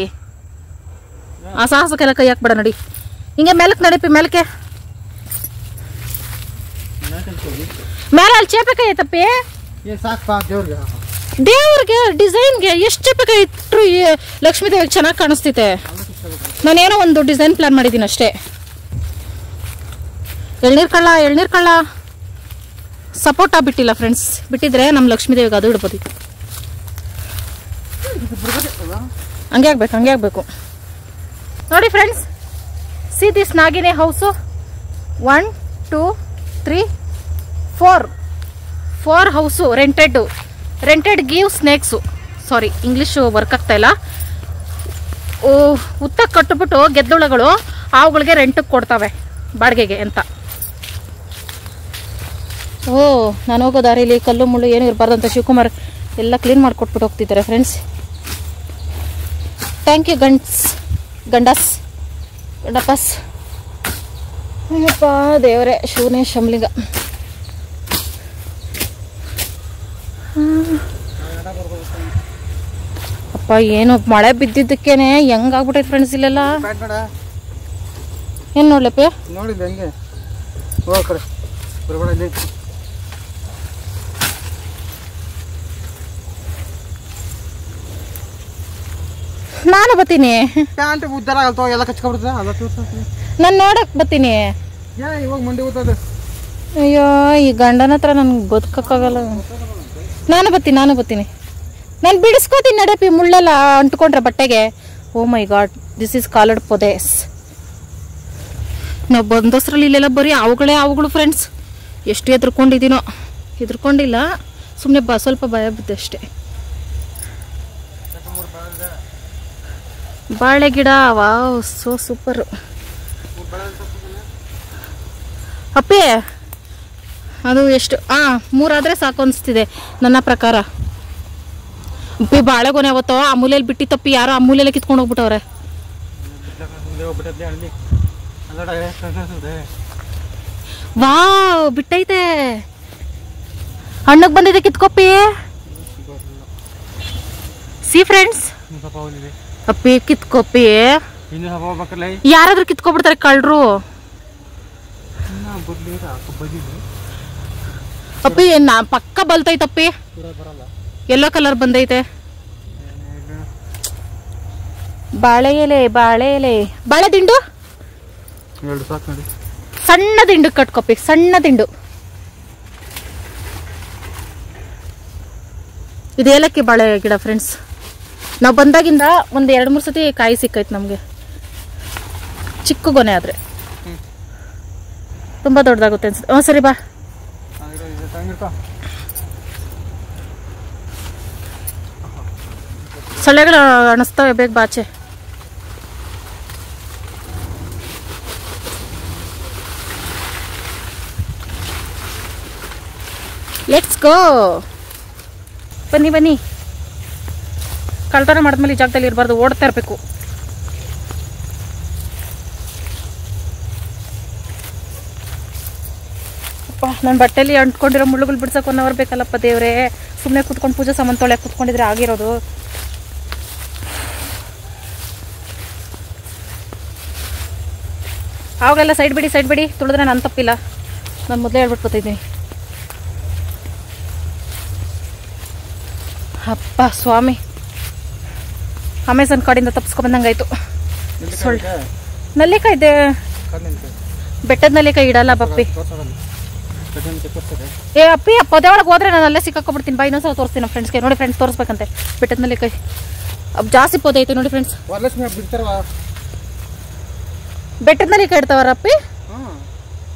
A: ಆ ಸಾಹಸಕ್ಕೆಲ್ಲ ಕೈ ಹಾಕ್ಬೇಡ ನಡಿ ಹಿಂಗೆ ಮೇಲಕ್ಕೆ ನಡಿಪಿ ಮೇಲಕ್ಕೆ ಮೇಲೆ ಅಲ್ಲಿ ಚೇಪೆಕಾಯಿ ಐತಪ್ಪಿ ದೇವ್ರಿಗೆ ಡಿಸೈನ್ಗೆ ಎಷ್ಟು ಚೇಪೆಕಾಯಿ ಇಟ್ಟರು ಲಕ್ಷ್ಮೀ ದೇವಿಗೆ ಚೆನ್ನಾಗಿ ಕಾಣಿಸ್ತೈತೆ ನಾನೇನೋ ಒಂದು ಡಿಸೈನ್ ಪ್ಲಾನ್ ಮಾಡಿದ್ದೀನಿ ಅಷ್ಟೇ ಎಳ್ನೀರು ಕಳ್ಳ ಸಪೋರ್ಟ್ ಆಗ್ಬಿಟ್ಟಿಲ್ಲ ಫ್ರೆಂಡ್ಸ್ ಬಿಟ್ಟಿದ್ರೆ ನಮ್ಮ ಲಕ್ಷ್ಮೀ ದೇವಿಗೆ ಅದು ಇಡ್ಬೋದಿತ್ತು ಹಂಗೆ ಆಗ್ಬೇಕು ನೋಡಿ ಫ್ರೆಂಡ್ಸ್ ಸಿ ದಿಸ್ ನಾಗಿನೇ house 1 2 3 4 house rented give snakes sorry English work ಆಗ್ತಾ ಇಲ್ಲ ಉತ್ತ ಕಟ್ಟಿಬಿಟ್ಟು ಗೆದ್ದೊಳಗಳು ಅವುಗಳಿಗೆ ರೆಂಟಿಗೆ ಕೊಡ್ತವೆ ಬಾಡಿಗೆಗೆ ಅಂತ ನಾನು ಹೋಗೋ ದಾರಿಲಿ ಕಲ್ಲು ಮುಳ್ಳು ಏನು ಇರಬಾರ್ದಂತ ಶಿವಕುಮಾರ್ ಎಲ್ಲ ಕ್ಲೀನ್ ಮಾಡಿಕೊಟ್ಬಿಟ್ಟು ಹೋಗ್ತಿದ್ದಾರೆ ಫ್ರೆಂಡ್ಸ್ ಥ್ಯಾಂಕ್ ಯು ಗಂಡಪ್ಪಸ್ ಅಯ್ಯಪ್ಪ ದೇವರೇ ಶಿವನೇ ಶಂಬಲಿಂಗ ಅಪ್ಪ ಏನು ಮಳೆ ಬಿದ್ದಿದ್ದಕ್ಕೇನೆ ಹೆಂಗಾಗ್ಬಿಟ್ಟೈತೆ ಫ್ರೆಂಡ್ಸ್ ಇಲ್ಲೆಲ್ಲ ಏನು ನೋಡ್ಲಪ್ಪ ನಾನು ಬರ್ತೀನಿ ನಾನು ನೋಡಕ್ ಬರ್ತೀನಿ ಅಯ್ಯೋ ಈ ಗಂಡನ ಹತ್ರ ನನ್ಗೆ ಬದುಕಕ್ಕಾಗಲ್ಲ ನಾನು ಬರ್ತೀನಿ ನಾನು ಬಿಡಿಸ್ಕೋತೀನಿ ನಡಪಿ ಮುಳ್ಳೆಲ್ಲ ಅಂಟ್ಕೊಂಡ್ರೆ ಬಟ್ಟೆಗೆ ಓ ಮೈ ಗಾಡ್ ದಿಸ್ ಈಸ್ ಕಾಲಡ್ ಪೊದೇಸ್ ನಾವು ಬಂದೋಸ್ರಲ್ಲಿ ಇಲ್ಲೆಲ್ಲ ಬರೀ ಅವುಗಳು ಫ್ರೆಂಡ್ಸ್ ಎಷ್ಟು ಹೆದರ್ಕೊಂಡಿಲ್ಲ ಸುಮ್ಮನೆ ಸ್ವಲ್ಪ ಭಯ ಬಿದ್ದೆ ಅಷ್ಟೇ ಬಾಳೆ ಗಿಡ ವಾವ್ ಸೋ ಸೂಪರ್ ಅಪ್ಪಿ ಅದು ಎಷ್ಟು 3 ಸಾಕು ಅನಿಸ್ತಿದೆ ನನ್ನ ಪ್ರಕಾರ ಅಪ್ಪಿ ಬಾಳೆಗೊನೆ ಅವತ್ತೋ ಆ ಮೂಲೆಯಲ್ಲಿ ಬಿಟ್ಟಿತ್ತಪ್ಪಿ ಯಾರೋ ಆ ಮೂಲೆಯಲ್ಲೇ ಕಿತ್ಕೊಂಡು ಹೋಗ್ಬಿಟ್ಟವ್ರೆ ವಾವ್ ಬಿಟ್ಟೈತೆ ಹಣ್ಣಕ್ಕೆ ಬಂದಿದೆ ಕಿತ್ಕೊಪ್ಪಿ ಸಿ ಫ್ರೆಂಡ್ಸ್ ಅಪ್ಪಿ ಕಿತ್ಕೊಪ್ಪಿ ಯಾರಾದ್ರೂ ಕಿತ್ಕೊಬಿಡ್ತಾರೆ ಕಳ್ರು ಅಪ್ಪಿ ಪಕ್ಕ ಬಲ್ತೈತಪ್ಪಿ ಯೆಲ್ಲೋ ಕಲರ್ ಬಂದೈತೆ ಬಾಳೆ ಎಲೆ ಬಾಳೆ ದಿಂಡು ಸಣ್ಣ ದಿಂಡು ಕಟ್ಕೊಪ್ಪಿ ಸಣ್ಣ ದಿಂಡು ಇದು ಏಲಕ್ಕಿ ಬಾಳೆ ಗಿಡ ಫ್ರೆಂಡ್ಸ್ ನಾವು ಬಂದಾಗಿಂದ ಒಂದು 2-3 ಸತಿ ಕಾಯಿ ಸಿಕ್ಕೈತೆ ನಮಗೆ ಚಿಕ್ಕ ಗೊನೆ ಆದ್ರೆ ತುಂಬಾ ದೊಡ್ಡದಾಗುತ್ತೆ ಅನ್ಸುತ್ತೆ ಸರಿ ಬಾ ಸೊಳ್ಳೆಗಳು ಅನಿಸ್ತವೆ ಬೇಗ ಬಾಚೆ ಲೆಟ್ಸ್ ಗೋ ಬನ್ನಿ ಕಳ್ತನ ಮಾಡಿದ್ಮೇಲೆ ಈ ಜಾಗದಲ್ಲಿ ಇರಬಾರ್ದು ಓಡ್ತಾ ಇರಬೇಕು ಅಪ್ಪ ನನ್ನ ಬಟ್ಟೆಯಲ್ಲಿ ಅಂಟ್ಕೊಂಡಿರೋ ಮುಳ್ಳುಗಳು ಬಿಡ್ಸಕ್ಕೆ 1 ಅವರ್ ಬೇಕಲ್ಲಪ್ಪ ದೇವ್ರೆ ಸುಮ್ಮನೆ ಕುತ್ಕೊಂಡು ಪೂಜೆ ಸಾಮಾನು ತೊಳೆಯಕ್ಕೆ ಕುತ್ಕೊಂಡಿದ್ರೆ ಆಗಿರೋದು ಅವಾಗೆಲ್ಲ ಸೈಡ್ ಬಿಡಿ ತುಳಿದ್ರೆ ನಾನು ತಪ್ಪಿಲ್ಲ ನಾನು ಮೊದಲೇ ಹೇಳ್ಬಿಟ್ಕೊತಿದ್ದೀನಿ ಅಪ್ಪ ಸ್ವಾಮಿ ಅಮೆಝಾನ್ ಕಾಡಿಂದ ತಪ್ಪಿಸ್ಕೊಂಬಂದಂಗಾಯ್ತು ನಲ್ಲಿಕಾಯಿ ಇದೆ ಬೆಟ್ಟದ ನಲ್ಲಿಕಾಯಿ ಇಡಲ್ಲ ಬಪ್ಪಿ ಅಪ್ಪಿ ಪೊದೆ ಒಳಗೆ ಹೋದ್ರೆ ನಾನು ಅಲ್ಲೇ ಸಿಕ್ಕಾಕೊಬಿಡ್ತೀನಿ ಬಾ ಇನ್ನೊಂದ್ಸಲ ತೋರಿಸ್ತೀನಿ ನಮ್ಮ ಫ್ರೆಂಡ್ಸ್ಗೆ ನೋಡಿ ಫ್ರೆಂಡ್ಸ್ ತೋರಿಸ್ಬೇಕಂತೆ ಬೆಟ್ಟದ ನಲ್ಲಿಕಾಯಿ ಜಾಸ್ತಿ ಪೊದೆ ಐತೆ ನೋಡಿ ಫ್ರೆಂಡ್ಸ್ ಬೆಟ್ಟದ ನಲ್ಲಿಕಾಯಿ ಇಡ್ತಾವರ ಅಪ್ಪಿ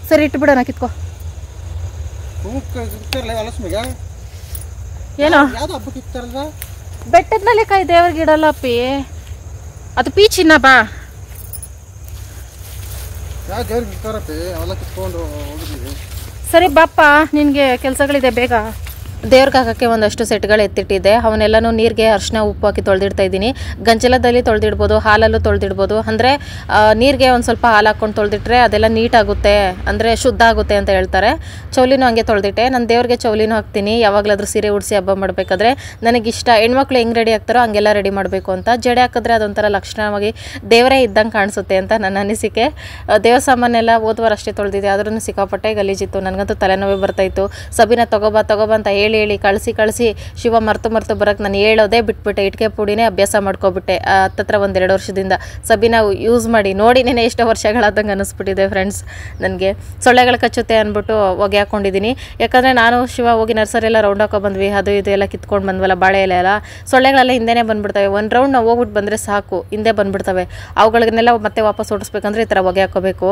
A: ಸರಿ ಇಟ್ಬಿಡೋಣ ಕಿತ್ಕೋ ಏನೋ ಬೆಟ್ಟದ ನಲ್ಲಿಕಾಯಿ ದೇವ್ರಿಗೆ ಇಡಲ್ಲ ಅಪ್ಪಿ ಅದು ಪೀಚಿನ ಬಾ ಸರಿ ಬಾಪ್ಪ ನಿನ್ಗೆ ಕೆಲ್ಸಗಳಿದೆ ಬೇಗ ದೇವ್ರಿಗೆ ಹಾಕೋಕ್ಕೆ ಒಂದಷ್ಟು ಸೆಟ್ಗಳು ಎತ್ತಿಟ್ಟಿದ್ದೆ. ಅವನ್ನೆಲ್ಲನೂ ನೀರಿಗೆ ಅರಿಶಿನ ಉಪ್ಪು ಹಾಕಿ ತೊಳೆದಿಡ್ತಾ ಇದ್ದೀನಿ. ಗಂಜಲದಲ್ಲಿ ತೊಳೆದಿಡ್ಬೋದು, ಹಾಲಲ್ಲೂ ತೊಳೆದಿಡ್ಬೋದು. ಅಂದರೆ ನೀರಿಗೆ ಒಂದು ಸ್ವಲ್ಪ ಹಾಲು ಹಾಕ್ಕೊಂಡು ತೊಳೆದಿಟ್ರೆ ಅದೆಲ್ಲ ನೀಟಾಗುತ್ತೆ, ಅಂದರೆ ಶುದ್ಧ ಆಗುತ್ತೆ ಅಂತ ಹೇಳ್ತಾರೆ. ಚೌಲಿನೂ ಹಂಗೆ ತೊಳೆದಿಟ್ಟೆ. ನಾನು ದೇವ್ರಿಗೆ ಚೌಲಿನೂ ಹಾಕ್ತೀನಿ ಯಾವಾಗಲಾದ್ರೂ ಸೀರೆ ಉಡಿಸಿ ಹಬ್ಬ ಮಾಡಬೇಕಾದ್ರೆ. ನನಗಿಷ್ಟ ಹೆಣ್ಮಕ್ಳು ಹೆಂಗೆ ರೆಡಿ ಆಗ್ತಾರೋ ಹಂಗೆಲ್ಲ ರೆಡಿ ಮಾಡಬೇಕು ಅಂತ. ಜಡೆ ಹಾಕಿದ್ರೆ ಅದೊಂಥರ ಲಕ್ಷಣವಾಗಿ ದೇವರೇ ಇದ್ದಂಗೆ ಕಾಣಿಸುತ್ತೆ ಅಂತ ನನ್ನ ಅನಿಸಿಕೆ. ದೇವ್ರ ಸಾಮಾನೆಲ್ಲ ಹೋದ್ವಾರ ಅಷ್ಟೇ ತೊಳೆದಿದ್ದೆ, ಆದ್ರೂ ಸಿಕ್ಕಾಪಟ್ಟೆ ಗಲೀಜಿತ್ತು. ನನಗಂತೂ ತಲೆನೋವೇ ಬರ್ತಾಯಿತ್ತು. ಸಬಿನ ತಗೋಬಾ ಅಂತ ಹೇಳಿ ಕಳಿಸಿ ಶಿವ ಮರ್ತು ಬರೋಕ್ಕೆ ನಾನು ಹೇಳೋದೇ ಬಿಟ್ಬಿಟ್ಟೆ. ಇಟ್ಕೆ ಪುಡಿನೇ ಅಭ್ಯಾಸ ಮಾಡ್ಕೊಬಿಟ್ಟೆ ಹತ್ತತ್ರ 1-2 ವರ್ಷದಿಂದ. ಸಬಿನ ಯೂಸ್ ಮಾಡಿ ನೋಡಿ ನೆನೆ ಎಷ್ಟೋ ವರ್ಷಗಳಾದಂಗೆ ಅನ್ನಿಸ್ಬಿಟ್ಟಿದೆ ಫ್ರೆಂಡ್ಸ್. ನನಗೆ ಸೊಳ್ಳೆಗಳು ಕಚ್ಚುತ್ತೆ ಅಂದ್ಬಿಟ್ಟು ಹೊಗೆ ಹಾಕ್ಕೊಂಡಿದ್ದೀನಿ. ಯಾಕಂದರೆ ನಾನು ಶಿವ ಹೋಗಿ ನರ್ಸರಿಯೆಲ್ಲ ರೌಂಡ್ ಹಾಕೋ ಬಂದ್ವಿ, ಅದು ಇದು ಎಲ್ಲ ಕಿತ್ಕೊಂಡು ಬಂದ್ವಲ್ಲ ಬಾಳೆ ಎಲೆ ಎಲ್ಲ, ಸೊಳ್ಳೆಗಳೆಲ್ಲ ಹಿಂದೆನೇ ಬಂದುಬಿಡ್ತವೆ. ಒಂದು ರೌಂಡ್ ನಾವು ಹೋಗ್ಬಿಟ್ಟು ಬಂದರೆ ಸಾಕು, ಹಿಂದೆ ಬಂದುಬಿಡ್ತವೆ. ಅವುಗಳನ್ನೆಲ್ಲ ಮತ್ತೆ ವಾಪಸ್ ಓಡಿಸ್ಬೇಕಂದ್ರೆ ಈ ಥರ ಹೊಗೆ ಹಾಕೋಬೇಕು.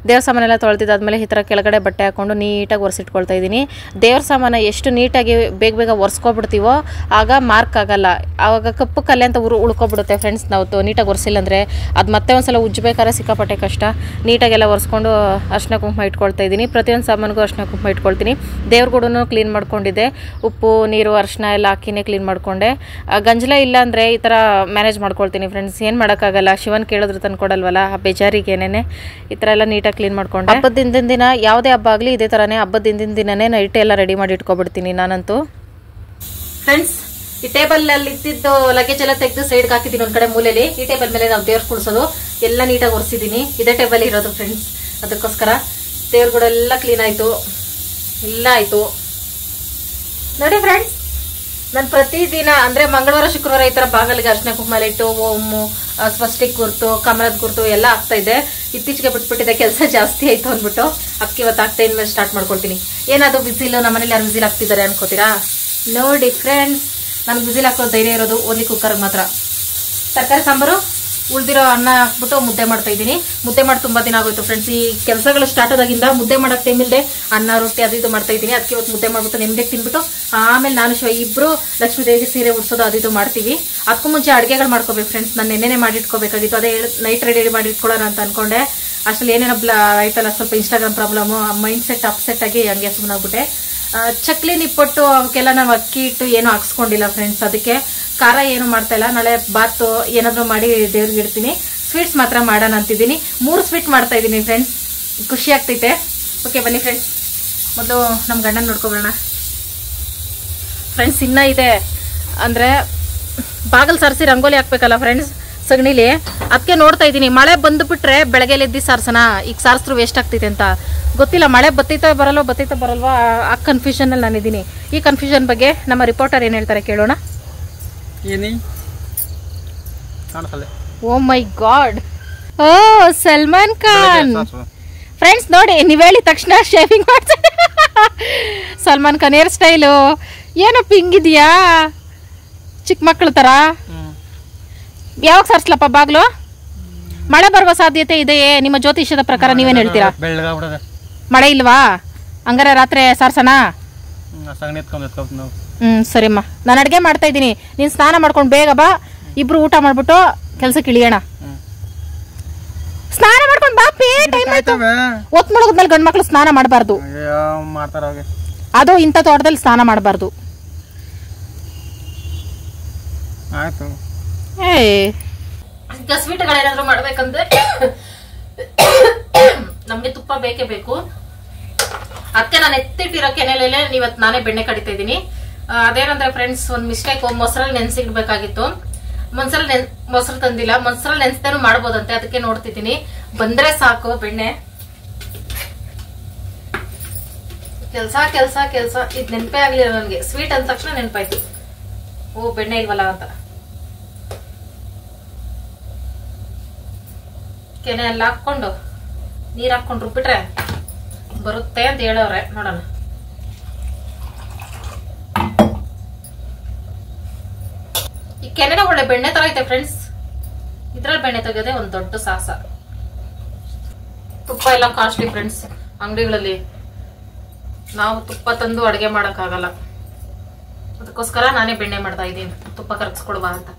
A: ದೇವ್ರ ಸಾಮಾನೆಲ್ಲ ತೊಳೆದಿದ್ದಾದ್ಮೇಲೆ ಈ ಥರ ಕೆಳಗಡೆ ಬಟ್ಟೆ ಹಾಕ್ಕೊಂಡು ನೀಟಾಗಿ ಒರೆಸಿಟ್ಕೊಳ್ತಾ ಇದ್ದೀನಿ. ದೇವ್ರ ಸಾಮಾನು ಎಷ್ಟು ನೀಟಾಗಿ ಬೇಗ ಒರೆಸ್ಕೊಬಿಡ್ತೀವೋ ಆಗ ಮಾರ್ಕ್ ಆಗಲ್ಲ. ಆವಾಗ ಕಪ್ಪು ಕಲ್ಲೆ ಅಂತ ಉಳ್ಕೊಬಿಡುತ್ತೆ ಫ್ರೆಂಡ್ಸ್. ನಾವು ನೀಟಾಗಿ ಒರೆಸಿಲ್ಲ ಅಂದರೆ ಅದು ಮತ್ತೆ ಒಂದ್ಸಲ ಉಜ್ಜಬೇಕಾದ್ರೆ ಸಿಕ್ಕಾಪಟ್ಟೆ ಕಷ್ಟ. ನೀಟಾಗೆಲ್ಲ ಒರೆಸ್ಕೊಂಡು ಅರಿಶಿನ ಕುಂಕುಮ ಇಟ್ಕೊಳ್ತಾ ಇದ್ದೀನಿ. ಪ್ರತಿಯೊಂದು ಸಾಮಾನಿಗೂ ಅರಿಶಿನ ಕುಂಕುಮ ಇಟ್ಕೊಳ್ತೀನಿ. ದೇವ್ರ ಗುಡೂ ಕ್ಲೀನ್ ಮಾಡ್ಕೊಂಡಿದ್ದೆ. ಉಪ್ಪು ನೀರು ಅರಿಶಿನ ಎಲ್ಲ ಹಾಕಿನೇ ಕ್ಲೀನ್ ಮಾಡಿಕೊಂಡೆ. ಗಂಜಲ ಇಲ್ಲ ಅಂದರೆ ಈ ಥರ ಮ್ಯಾನೇಜ್ ಮಾಡ್ಕೊಳ್ತೀನಿ ಫ್ರೆಂಡ್ಸ್. ಏನು ಮಾಡೋಕ್ಕಾಗಲ್ಲ, ಶಿವನ್ ಕೇಳಿದ್ರು ತಂದ್ಕೊಡಲ್ವಲ್ಲ, ಆ ಬೇಜಾರಿಗೇನೆ ಈ ಥರ ಎಲ್ಲ ನೀಟಾಗಿ ಕ್ಲೀನ್ ಮಾಡ್ಕೊಂಡೆ. ಹಬ್ಬದ ಹಿಂದಿನ ದಿನ ಯಾವುದೇ ಹಬ್ಬ ಆಗಲಿ ಇದೇ ಥರನೇ ಹಬ್ಬದ ಹಿಂದಿನ ದಿನನೇ ನೈಟ್ ಎಲ್ಲ ರೆಡಿ ಮಾಡಿ ಇಟ್ಕೊಬಿಡ್ತೀನಿ ನಾನಂತೂ ಫ್ರೆಂಡ್ಸ್. ಈ ಟೇಬಲ್ ಅಲ್ಲಿ ಇದ್ದಿದ್ದು ಲಗೇಜ್ ಎಲ್ಲ ತೆಗೆದು ಸೈಡ್ಗೆ ಹಾಕಿದ್ದೀನಿ ಒಂದು ಕಡೆ ಮೂಲೆಯಲ್ಲಿ. ಈ ಟೇಬಲ್ ಮೇಲೆ ನಾವು ದೇವ್ರು ಕುಡಿಸೋದು ಎಲ್ಲ ನೀಟಾಗಿ ಒರೆಸಿದ್ದೀನಿ. ಇದೇ ಟೇಬಲ್ ಇರೋದು ಫ್ರೆಂಡ್ಸ್. ಅದಕ್ಕೋಸ್ಕರ ದೇವ್ರ ಕೂಡ ಎಲ್ಲ ಕ್ಲೀನ್ ಆಯ್ತು, ಎಲ್ಲ ಆಯ್ತು ನೋಡಿ ಫ್ರೆಂಡ್ಸ್. ನಾನು ಪ್ರತಿದಿನ ಅಂದ್ರೆ ಮಂಗಳವಾರ ಶುಕ್ರವಾರ ಈ ತರ ಬಾಗಿಲಿಗೆ ಅರಿಶಿನ ಕುಂಕುಮ ಇಟ್ಟು ಓಮು ಸ್ವಸ್ಟಿಕ್ ಗುರ್ತು ಕಮಲದ ಗುರ್ತು ಎಲ್ಲ ಆಗ್ತಾ ಇದೆ. ಇತ್ತೀಚೆಗೆ ಬಿಟ್ಬಿಟ್ಟಿದೆ, ಕೆಲಸ ಜಾಸ್ತಿ ಆಯ್ತು ಅಂದ್ಬಿಟ್ಟು ಅಕ್ಕಿ ಇವತ್ತು ಆಗ್ತಾ ಇನ್ಮೇಲೆ ಸ್ಟಾರ್ಟ್ ಮಾಡ್ಕೊಳ್ತೀನಿ. ಏನದು ವಿಸಿಲ್, ನಮ್ಮನೇಲಿ ಯಾರು ವಿಸಿಲ್ ಹಾಕ್ತಿದ್ದಾರೆ ಅನ್ಕೋತೀರಾ? ನೋಡಿ ಫ್ರೆಂಡ್ಸ್, ನನ್ಗೆ ವಿಸಿಲ್ ಹಾಕೋ ಧೈರ್ಯ ಇರೋದು ಓನ್ಲಿ ಕುಕ್ಕರ್ ಮಾತ್ರ. ತರಕಾರಿ ಸಾಂಬಾರು ಉಳ್ದಿರೋ ಅನ್ನ ಹಾಕ್ಬಿಟ್ಟು ಮುದ್ದೆ ಮಾಡ್ತಾ ಇದ್ದೀನಿ. ಮುದ್ದೆ ಮಾಡಿ ತುಂಬಾ ದಿನ ಆಗೋಯ್ತು ಫ್ರೆಂಡ್ಸ್. ಈ ಕೆಲಸಗಳು ಸ್ಟಾರ್ಟ್ ಆದಾಗಿಂದ ಮುದ್ದೆ ಮಾಡಕ್ ಟೈಮ್ ಇಲ್ಲದೆ ಅನ್ನ ರೊಟ್ಟಿ ಅದು ಇದು ಮಾಡ್ತಾ ಇದ್ದೀನಿ. ಅದಕ್ಕೆ ಇವತ್ತು ಮುದ್ದೆ ಮಾಡ್ಬಿಟ್ಟು ನೆಮ್ಮದಿಗೆ ತಿನ್ಬಿಟ್ಟು ಆಮೇಲೆ ನಾನು ಶಿವ ಇಬ್ರು ಲಕ್ಷ್ಮೀ ದೇವಿಗೆ ಸೀರೆ ಉಡ್ಸೋದು ಅದು ಇದು ಮಾಡ್ತೀವಿ. ಅದಕ್ಕೂ ಮುಂಚೆ ಅಡುಗೆಗಳು ಮಾಡ್ಕೋಬೇಕು ಫ್ರೆಂಡ್ಸ್. ನಾನು ನೆನ್ನೆನೆ ಮಾಡಿಟ್ಕೋಬೇಕಾಗಿತ್ತು, ಅದೇ ನೈಟ್ ರೆಡಿ ಮಾಡಿ ಇಟ್ಕೊಳ್ಳೋಣ ಅಂತ ಅನ್ಕೊಂಡೆ. ಅಷ್ಟರಲ್ಲಿ ಏನೇನೋ ಆಯ್ತಲ್ಲ, ಸ್ವಲ್ಪ Instagram problem, mind set upset ಆಗಿ ಹಂಗೆ ಸುಮ್ಮನಾಗ್ಬಿಟ್ಟೆ. ಚಕ್ಲಿ ನಿಪ್ಪಟ್ಟು ಅವಕ್ಕೆಲ್ಲ ನಾವು ಅಕ್ಕಿ ಇಟ್ಟು ಏನು ಹಾಕ್ಸ್ಕೊಂಡಿಲ್ಲ ಫ್ರೆಂಡ್ಸ್. ಅದಕ್ಕೆ ಖಾರ ಏನು ಮಾಡ್ತಾ ಇಲ್ಲ. ನಾಳೆ ಬಾತು ಏನಾದ್ರು ಮಾಡಿ ದೇವ್ರಿಗೆ ಇಡ್ತೀನಿ. ಸ್ವೀಟ್ಸ್ ಮಾತ್ರ ಮಾಡೋಣ ಅಂತಿದ್ದೀನಿ. 3 ಸ್ವೀಟ್ ಮಾಡ್ತಾ ಇದ್ದೀನಿ ಫ್ರೆಂಡ್ಸ್, ಖುಷಿ ಆಗ್ತೈತೆ. ಓಕೆ ಬನ್ನಿ ಫ್ರೆಂಡ್ಸ್, ಮೊದಲು ನಮ್ಮ ಗಂಡನ ನೋಡ್ಕೊಬರೋಣ ಫ್ರೆಂಡ್ಸ್. ಇನ್ನ ಇದೆ ಅಂದ್ರೆ ಬಾಗಲ್ ಸಾರಿಸಿ ರಂಗೋಲಿ ಹಾಕ್ಬೇಕಲ್ಲ ಫ್ರೆಂಡ್ಸ್ ಸಗಣಿಲಿ, ಅದಕ್ಕೆ ನೋಡ್ತಾ ಇದ್ದೀನಿ. ಮಳೆ ಬಂದುಬಿಟ್ರೆ ಬೆಳಗ್ಗೆ ಎದ್ದು ಸಾರ್ಸೋಣ, ಈಗ ಸಾರಿಸ್ರು ವೇಸ್ಟ್ ಆಗ್ತೈತೆ ಅಂತ ಗೊತ್ತಿಲ್ಲ. ಮಳೆ ಬತ್ತೈತೋ ಬರಲ್ವಾ ಆ ಕನ್ಫ್ಯೂಷನ್ ಅಲ್ಲಿ ನಾನಿದ್ದೀನಿ. ಈ ಕನ್ಫ್ಯೂಷನ್ ಬಗ್ಗೆ ನಮ್ಮ ರಿಪೋರ್ಟರ್ ಏನ್ ಹೇಳ್ತಾರೆ ಕೇಳೋಣ. ಓ ಮೈ ಗಾಡ್, ಓ ಸಲ್ಮಾನ್ ಖಾನ್ ಫ್ರೆಂಡ್ಸ್. ನೋಡಿ ನೀವ್ ಹೇಳಿದ ತಕ್ಷಣ ಶೇವಿಂಗ್ ಮಾಡ್ತಾರೆ ಸಲ್ಮಾನ್ ಖಾನ್ ಹೇರ್ ಸ್ಟೈಲು ಏನಪ್ಪ ಹಿಂಗಿದ್ಯಾ ಚಿಕ್ಕ ಮಕ್ಕಳ ತರ. ಯಾವಾಗ ಸಾರ್ಸ್ಲಪ್ಪ ಬಾಗ್ಲು? ಮಳೆ ಬರುವ ಸಾಧ್ಯತೆ ಇದೆಯೇ ನಿಮ್ಮ ಜ್ಯೋತಿಷ್ಯದ ಪ್ರಕಾರ? ನೀವೇನ್ ಹೇಳ್ತೀರಾ? ಮಳೆ ಇಲ್ವಾ? ಹಂಗಾರೆ ರಾತ್ರಿ ಸಾರ್ಸೋಣ? ಸರಿಮ್ಮ, ನಾನು ಅಡ್ಗೆ ಮಾಡ್ತಾ ಇದ್ದೀನಿ, ನೀನ್ ಸ್ನಾನ ಮಾಡ್ಕೊಂಡು ಬೇಗ ಬಾ. ಇಬ್ರು ಊಟ ಮಾಡ್ಬಿಟ್ಟು ಕೆಲ್ಸಕ್ಕೆ ಇಳಿಯೋಣ. ಸ್ನಾನ ಮಾಡ್ಕೊಂಡು ಬಾಪಿ, ಟೈಮ್ ಆಯ್ತು. ಒತ್ ಮುಳುಗದ್ಮೇಲೆ ಗಂಡ್ ಮಕ್ಳು ಸ್ನಾನ ಮಾಡಬಾರ್ದು, ಅದು ಇಂಥ ತೋಟದಲ್ಲಿ ಸ್ನಾನ ಮಾಡಬಾರ್ದು. ಸ್ವೀಟ್ಗಳೇನಾದ್ರು ಮಾಡ್ಬೇಕಂದ್ರೆ ನಮ್ಗೆ ತುಪ್ಪ ಬೇಕೇ ಬೇಕು. ಅದಕ್ಕೆ ನಾನು ಎತ್ತಿಟ್ಟಿರೋ ಕೆನೆಲೆಲ್ಲ ಇವತ್ತು ನಾನೇ ಬೆಣ್ಣೆ ಕಡಿತಾ ಇದ್ದೀನಿ. ಅದೇನಂದ್ರೆ ಫ್ರೆಂಡ್ಸ್, ಒಂದ್ ಮಿಸ್ಟೇಕ್, ಮೊಸರಲ್ಲಿ ನೆನ್ಸಿಡ್ಬೇಕಾಗಿತ್ತು. ಮೊಸರು ತಂದಿಲ್ಲ, ಮೊಸರಲ್ಲಿ ನೆನ್ಸ್ದೇನು ಮಾಡ್ಬೋದಂತೆ, ಅದಕ್ಕೆ ನೋಡ್ತಿದ್ದೀನಿ. ಬಂದ್ರೆ ಸಾಕು ಬೆಣ್ಣೆ. ಕೆಲ್ಸ ಇದು ನೆನಪೇ ಆಗ್ಲಿಲ್ಲ ನನ್ಗೆ. ಸ್ವೀಟ್ ಅಂದ ತಕ್ಷಣ ನೆನಪಾಯ್ತು, ಓ ಬೆಣ್ಣೆ ಇಲ್ವಲ್ಲ ಅಂತ. ಕೆನೆ ಎಲ್ಲ ಹಾಕೊಂಡು ನೀರ್ ಹಾಕೊಂಡು ರುಬ್ಬಿಟ್ರೆ ಬರುತ್ತೆ ಅಂತ ಹೇಳವ್ರೆ, ನೋಡೋಣ. ಈ ಕೆನೆನ ಒಳ್ಳೆ ಬೆಣ್ಣೆ ತರ ಐತೆ ಫ್ರೆಂಡ್ಸ್. ಇದ್ರಲ್ಲಿ ಬೆಣ್ಣೆ ತೆಗೆಯೋದೇ ಒಂದ್ ದೊಡ್ಡ ಸಾಹಸ. ತುಪ್ಪ ಎಲ್ಲ ಕಾಸ್ಟ್ಲಿ ಫ್ರೆಂಡ್ಸ್ ಅಂಗಡಿಗಳಲ್ಲಿ. ನಾವು ತುಪ್ಪ ತಂದು ಅಡುಗೆ ಮಾಡಕ್ ಆಗಲ್ಲ, ಅದಕ್ಕೋಸ್ಕರ ನಾನೇ ಬೆಣ್ಣೆ ಮಾಡ್ತಾ ಇದ್ದೀನಿ, ತುಪ್ಪ ಕರಗಿಸ್ಕೊಡುವ ಅಂತ.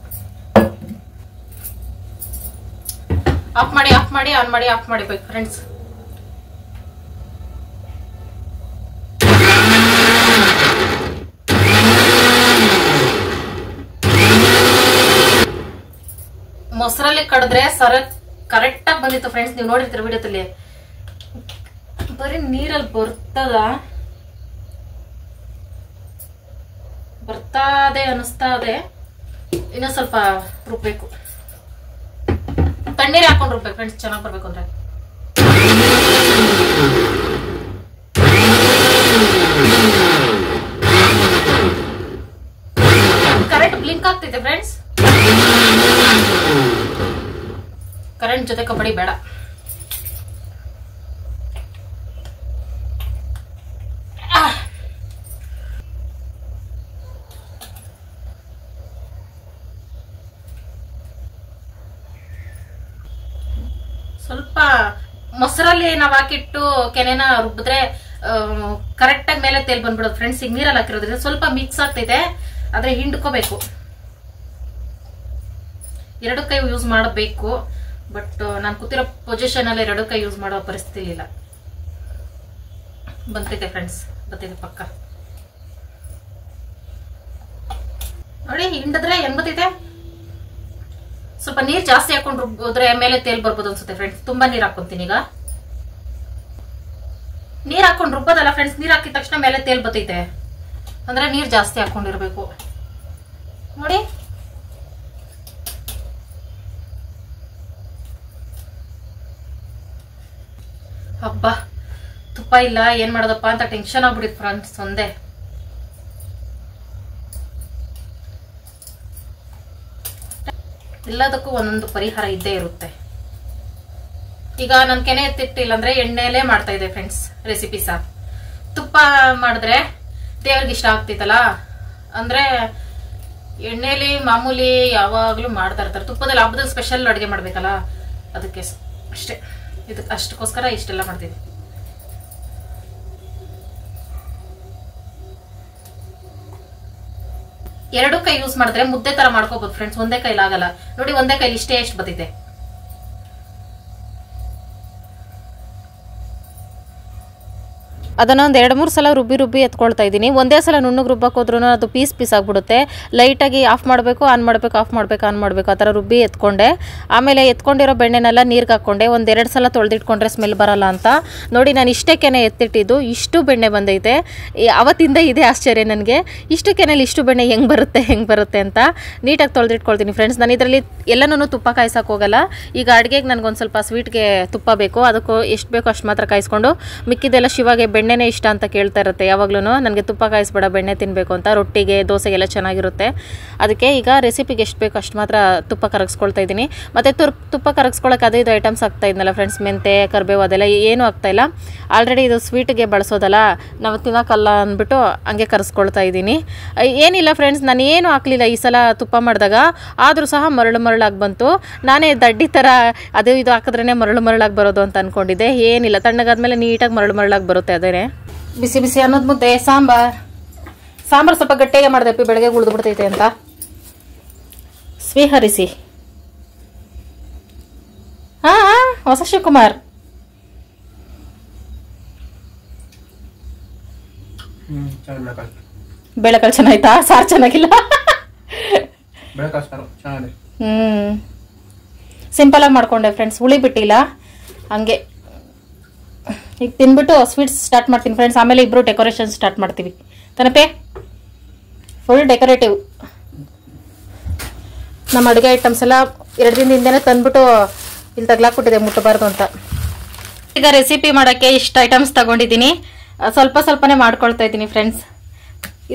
A: ಆಫ್ ಮಾಡಿ ಆನ್ ಮಾಡಿಬೇಕು ಫ್ರೆಂಡ್ಸ್. ಮೊಸರಲ್ಲಿ ಕಡಿದ್ರೆ ಕರೆಕ್ಟ್ ಆಗಿ ಬಂದಿತ್ತು ಫ್ರೆಂಡ್ಸ್. ನೀವು ನೋಡಿರ್ತೀರ ವಿಡಿಯೋದಲ್ಲಿ. ಬರೀ ನೀರಲ್ಲಿ ಬರ್ತಾದೆ ಅನಿಸ್ತಾ ಇದೆ. ಇನ್ನೂ ಸ್ವಲ್ಪ ರುಬ್ಬೇಕು. ತಣ್ಣೀರು ಹಾಕೊಂಡು ರುಬ್ಬೇಕು ಫ್ರೆಂಡ್ಸ್, ಚೆನ್ನಾಗಿ ಬರ್ಬೇಕು ಅಂದ್ರೆ. ಕರೆಂಟ್ ಬ್ಲಿಂಕ್ ಆಗ್ತಿದೆ ಫ್ರೆಂಡ್ಸ್. ಕರೆಂಟ್ ಜೊತೆ ಕಬಡ್ಡಿ ಬೇಡ. ಸ್ವಲ್ಪ ಮೊಸರಲ್ಲಿ ನಾವ್ ಹಾಕಿಟ್ಟು ಕೆನೆನ ರುಬ್ಬಿದ್ರೆ ಕರೆಕ್ಟ್ ಆಗಿ ಮೇಲೆ ತೇಲ್ ಬಂದ್ಬಿಡೋದು ಫ್ರೆಂಡ್ಸ್. ಈಗ ನೀರಲ್ಲಿ ಹಾಕಿರೋದ್ರಿಂದ ಸ್ವಲ್ಪ ಮಿಕ್ಸ್ ಆಗ್ತೈತೆ, ಆದ್ರೆ ಹಿಂಡ್ಕೋಬೇಕು. 2 ಕೈ ಯೂಸ್ ಮಾಡಬೇಕು. ಬಟ್ ನಾನು ಕೂತಿರೋ ಪೊಸಿಷನ್ ಅಲ್ಲಿ 2 ಕೈ ಯೂಸ್ ಮಾಡೋ ಪರಿಸ್ಥಿತಿ ಇಲ್ಲ. ಬಂತೈತೆ ಫ್ರೆಂಡ್ಸ್, ಬರ್ತೈತೆ ಪಕ್ಕ. ನೋಡಿ ಹಿಂಡಿದ್ರೆ ಹೆಂಗ್ ಬರ್ತೈತೆ. ಸ್ವಲ್ಪ ನೀರ್ ಜಾಸ್ತಿ ಹಾಕೊಂಡು ರುಬ್ಬಿದ್ರೆ ಮೇಲೆ ತೇಲ್ ಬರ್ಬೋದು ಅನ್ಸುತ್ತೆ ಫ್ರೆಂಡ್ಸ್. ತುಂಬಾ ನೀರ್ ಹಾಕೊಂತೀನಿ ಈಗ. ನೀರ್ ಹಾಕೊಂಡು ರುಬ್ಬೋದಲ್ಲ ಫ್ರೆಂಡ್ಸ್, ನೀರ್ ಹಾಕಿದ ತಕ್ಷಣ ಮೇಲೆ ತೇಲ್ ಬರ್ತೈತೆ. ಅಂದ್ರೆ ನೀರ್ ಜಾಸ್ತಿ ಹಾಕೊಂಡಿರ್ಬೇಕು ನೋಡಿ. ಹಬ್ಬ ತುಪ್ಪ ಇಲ್ಲ, ಏನ್ ಮಾಡೋದಪ್ಪ ಅಂತ ಟೆನ್ಷನ್ ಆಗ್ಬಿಡಿತ್ತು ಫ್ರೆಂಡ್ಸ್. ಒಂದೇ ಎಲ್ಲದಕ್ಕೂ ಒಂದೊಂದು ಪರಿಹಾರ ಇದ್ದೇ ಇರುತ್ತೆ. ಈಗ ನನ್ ಕೆನೆ ಎತ್ತಿಟ್ಟಿಲ್ಲ ಅಂದ್ರೆ ಎಣ್ಣೆಲೆ ಮಾಡ್ತಾ ಇದೆ ಫ್ರೆಂಡ್ಸ್ ರೆಸಿಪೀಸ. ತುಪ್ಪ ಮಾಡಿದ್ರೆ ದೇವ್ರಿಗೆ ಇಷ್ಟ ಆಗ್ತಿತ್ತಲ್ಲ, ಅಂದ್ರೆ ಎಣ್ಣೆಲಿ ಮಾಮೂಲಿ ಯಾವಾಗ್ಲೂ ಮಾಡ್ತಾ ಇರ್ತಾರೆ. ತುಪ್ಪದಲ್ಲಿ ಹಬ್ಬದಲ್ಲಿ ಸ್ಪೆಷಲ್ ಅಡುಗೆ ಮಾಡ್ಬೇಕಲ್ಲ, ಅದಕ್ಕೆ ಅಷ್ಟೇ. ಇದಕ್ಕೆ ಅಷ್ಟಕ್ಕೋಸ್ಕರ ಇಷ್ಟೆಲ್ಲ ಮಾಡ್ತೀವಿ. ಎರಡು ಕೈ ಯೂಸ್ ಮಾಡಿದ್ರೆ ಮುದ್ದೆ ತರ ಮಾಡ್ಕೋಬಹುದು ಫ್ರೆಂಡ್ಸ್. ಒಂದೇ ಕೈಲಿ ಆಗಲ್ಲ ನೋಡಿ. ಒಂದೇ ಕೈಲಿ ಇಷ್ಟೇ ಎಷ್ಟು ಬರ್ತೈತೆ. ಅದನ್ನ ಒಂದು 2-3 ಸಲ ರುಬ್ಬಿ ಎತ್ಕೊಳ್ತಾ ಇದ್ದೀನಿ. ಒಂದೇ ಸಲ ನುಣ್ಣಗೆ ರುಬ್ಬಕ್ಕೆ ಹೋದ್ರೂ ಅದು ಪೀಸ್ ಆಗ್ಬಿಡುತ್ತೆ. ಲೈಟಾಗಿ ಆಫ್ ಮಾಡಬೇಕು, ಆನ್ ಮಾಡಬೇಕು, ಆಫ್ ಮಾಡಬೇಕು, ಆನ್ ಮಾಡಬೇಕು, ಆ ಥರ ರುಬ್ಬಿ ಎತ್ಕೊಂಡೆ. ಆಮೇಲೆ ಎತ್ಕೊಂಡಿರೋ ಬೆಣ್ಣೆನೆಲ್ಲ ನೀರಿಗೆ ಹಾಕ್ಕೊಂಡೆ. 1-2 ಸಲ ತೊಳೆದಿಟ್ಕೊಂಡ್ರೆ ಸ್ಮೆಲ್ ಬರಲ್ಲ ಅಂತ ನೋಡಿ ನಾನು ಇಷ್ಟೇ ಕೆನೆ ಎತ್ತಿಟ್ಟಿದ್ದು. ಇಷ್ಟು ಬೆಣ್ಣೆ ಬಂದೈತೆ. ಅವತ್ತಿಂದ ಇದೆ ಆಶ್ಚರ್ಯ ನನಗೆ, ಇಷ್ಟು ಕೆನೆಯಲ್ಲಿ ಇಷ್ಟು ಬೆಣ್ಣೆ ಹೆಂಗೆ ಬರುತ್ತೆ ಅಂತ. ನೀಟಾಗಿ ತೊಳೆದಿಟ್ಕೊಳ್ತೀನಿ ಫ್ರೆಂಡ್ಸ್. ನಾನು ಇದರಲ್ಲಿ ಎಲ್ಲನೂ ತುಪ್ಪ ಕಾಯಿಸೋಕೆ ಹೋಗಲ್ಲ. ಈಗ ಅಡುಗೆಗೆ ನನಗೊಂದು ಸ್ವಲ್ಪ ಸ್ವೀಟ್ಗೆ ತುಪ್ಪ ಬೇಕು, ಅದಕ್ಕೂ ಎಷ್ಟು ಬೇಕೋ ಅಷ್ಟು ಮಾತ್ರ ಕಾಯಿಸ್ಕೊಂಡು, ಮಿಕ್ಕಿದೆಲ್ಲ ಶಿವಾಗೆ ಬೆಣ್ಣೆನೇ ಇಷ್ಟ ಅಂತ ಕೇಳ್ತಾ ಇರುತ್ತೆ ಯಾವಾಗ್ಲೂ. ನನಗೆ ತುಪ್ಪ ಕಾಯಿಸ್ಬೇಡ, ಬೆಣ್ಣೆ ತಿನ್ನಬೇಕು ಅಂತ. ರೊಟ್ಟಿಗೆ ದೋಸೆಗೆಲ್ಲ ಚೆನ್ನಾಗಿರುತ್ತೆ. ಅದಕ್ಕೆ ಈಗ ರೆಸಿಪಿಗೆ ಎಷ್ಟು ಬೇಕು ಅಷ್ಟು ಮಾತ್ರ ತುಪ್ಪ ಕರಗಿಸ್ಕೊಳ್ತಾ ಇದ್ದೀನಿ. ಮತ್ತು ತುಪ್ಪ ಕರಗಿಸ್ಕೊಳ್ಳೋಕೆ ಅದು ಇದು ಐಟಮ್ಸ್ ಆಗ್ತಾ ಇದ್ನಲ್ಲ ಫ್ರೆಂಡ್ಸ್, ಮೆಂತೆ, ಕರಿಬೇವು ಅದೆಲ್ಲ ಏನೂ ಆಗ್ತಾಯಿಲ್ಲ. ಆಲ್ರೆಡಿ ಇದು ಸ್ವೀಟಿಗೆ ಬಳಸೋದಲ್ಲ, ನಾವು ತಿನ್ನೋಕ್ಕಲ್ಲ ಅಂದ್ಬಿಟ್ಟು ಹಂಗೆ ಕರೆಸ್ಕೊಳ್ತಾ ಇದ್ದೀನಿ. ಏನಿಲ್ಲ ಫ್ರೆಂಡ್ಸ್, ನಾನು ಏನು ಹಾಕಲಿಲ್ಲ ಈ ಸಲ ತುಪ್ಪ ಮಾಡಿದಾಗ. ಆದರೂ ಸಹ ಮರಳಾಗಿ ಬಂತು. ನಾನೇ ದಡ್ಡಿ ಥರ ಅದು ಇದು ಹಾಕಿದ್ರೇ ಮರಳಾಗಿ ಬರೋದು ಅಂತ ಅಂದ್ಕೊಂಡಿದ್ದೆ. ಏನಿಲ್ಲ, ತಣ್ಣಗಾದ್ಮೇಲೆ ನೀಟಾಗಿ ಮರಳಾಗಿ ಬರುತ್ತೆ. ಅದೇ ಬಿಸಿ ಬಿಸಿ ಅನ್ನೋದು ಮುದ್ದೆ, ಸಾಂಬಾರು ಸ್ವಲ್ಪ ಗಟ್ಟಿಗೆ ಮಾಡಿದೆ, ಬೆಳಗ್ಗೆ ಉಳಿದು ಬಿಡ್ತೈತೆ ಅಂತ. ಸ್ವೀಹರಿಸಿ. ಹೊಸ ಶಿವಕುಮಾರ್ ಬೇಳೆಕಾಳು ಚೆನ್ನಾಯ್ತಾ? ಸಾರು ಚೆನ್ನಾಗಿಲ್ಲ. ಸಿಂಪಲ್ ಆಗಿ ಮಾಡ್ಕೊಂಡೆ ಫ್ರೆಂಡ್ಸ್, ಹುಳಿ ಬಿಟ್ಟಿಲ್ಲ ಹಂಗೆ. ಈಗ ತಿನ್ಬಿಟ್ಟು ಸ್ವೀಟ್ಸ್ ಸ್ಟಾರ್ಟ್ ಮಾಡ್ತೀನಿ ಫ್ರೆಂಡ್ಸ್. ಆಮೇಲೆ ಇಬ್ರು ಡೆಕೋರೇಷನ್ ಸ್ಟಾರ್ಟ್ ಮಾಡ್ತೀವಿ. ತನಪೆ ಫುಲ್ ಡೆಕೋರೇಟಿವ್. ನಮ್ಮ ಅಡುಗೆ ಐಟಮ್ಸ್ ಎಲ್ಲ 2 ದಿನದಿಂದನೇ ತಂದ್ಬಿಟ್ಟು ಇಲ್ಲಿ ತಗ್ಲಾಕ್ಬಿಟ್ಟಿದೆ, ಮುಟ್ಟಬಾರ್ದು ಅಂತ. ಈಗ ರೆಸಿಪಿ ಮಾಡೋಕ್ಕೆ ಇಷ್ಟು ಐಟಮ್ಸ್ ತಗೊಂಡಿದ್ದೀನಿ. ಸ್ವಲ್ಪನೇ ಮಾಡ್ಕೊಳ್ತಾ ಇದ್ದೀನಿ ಫ್ರೆಂಡ್ಸ್.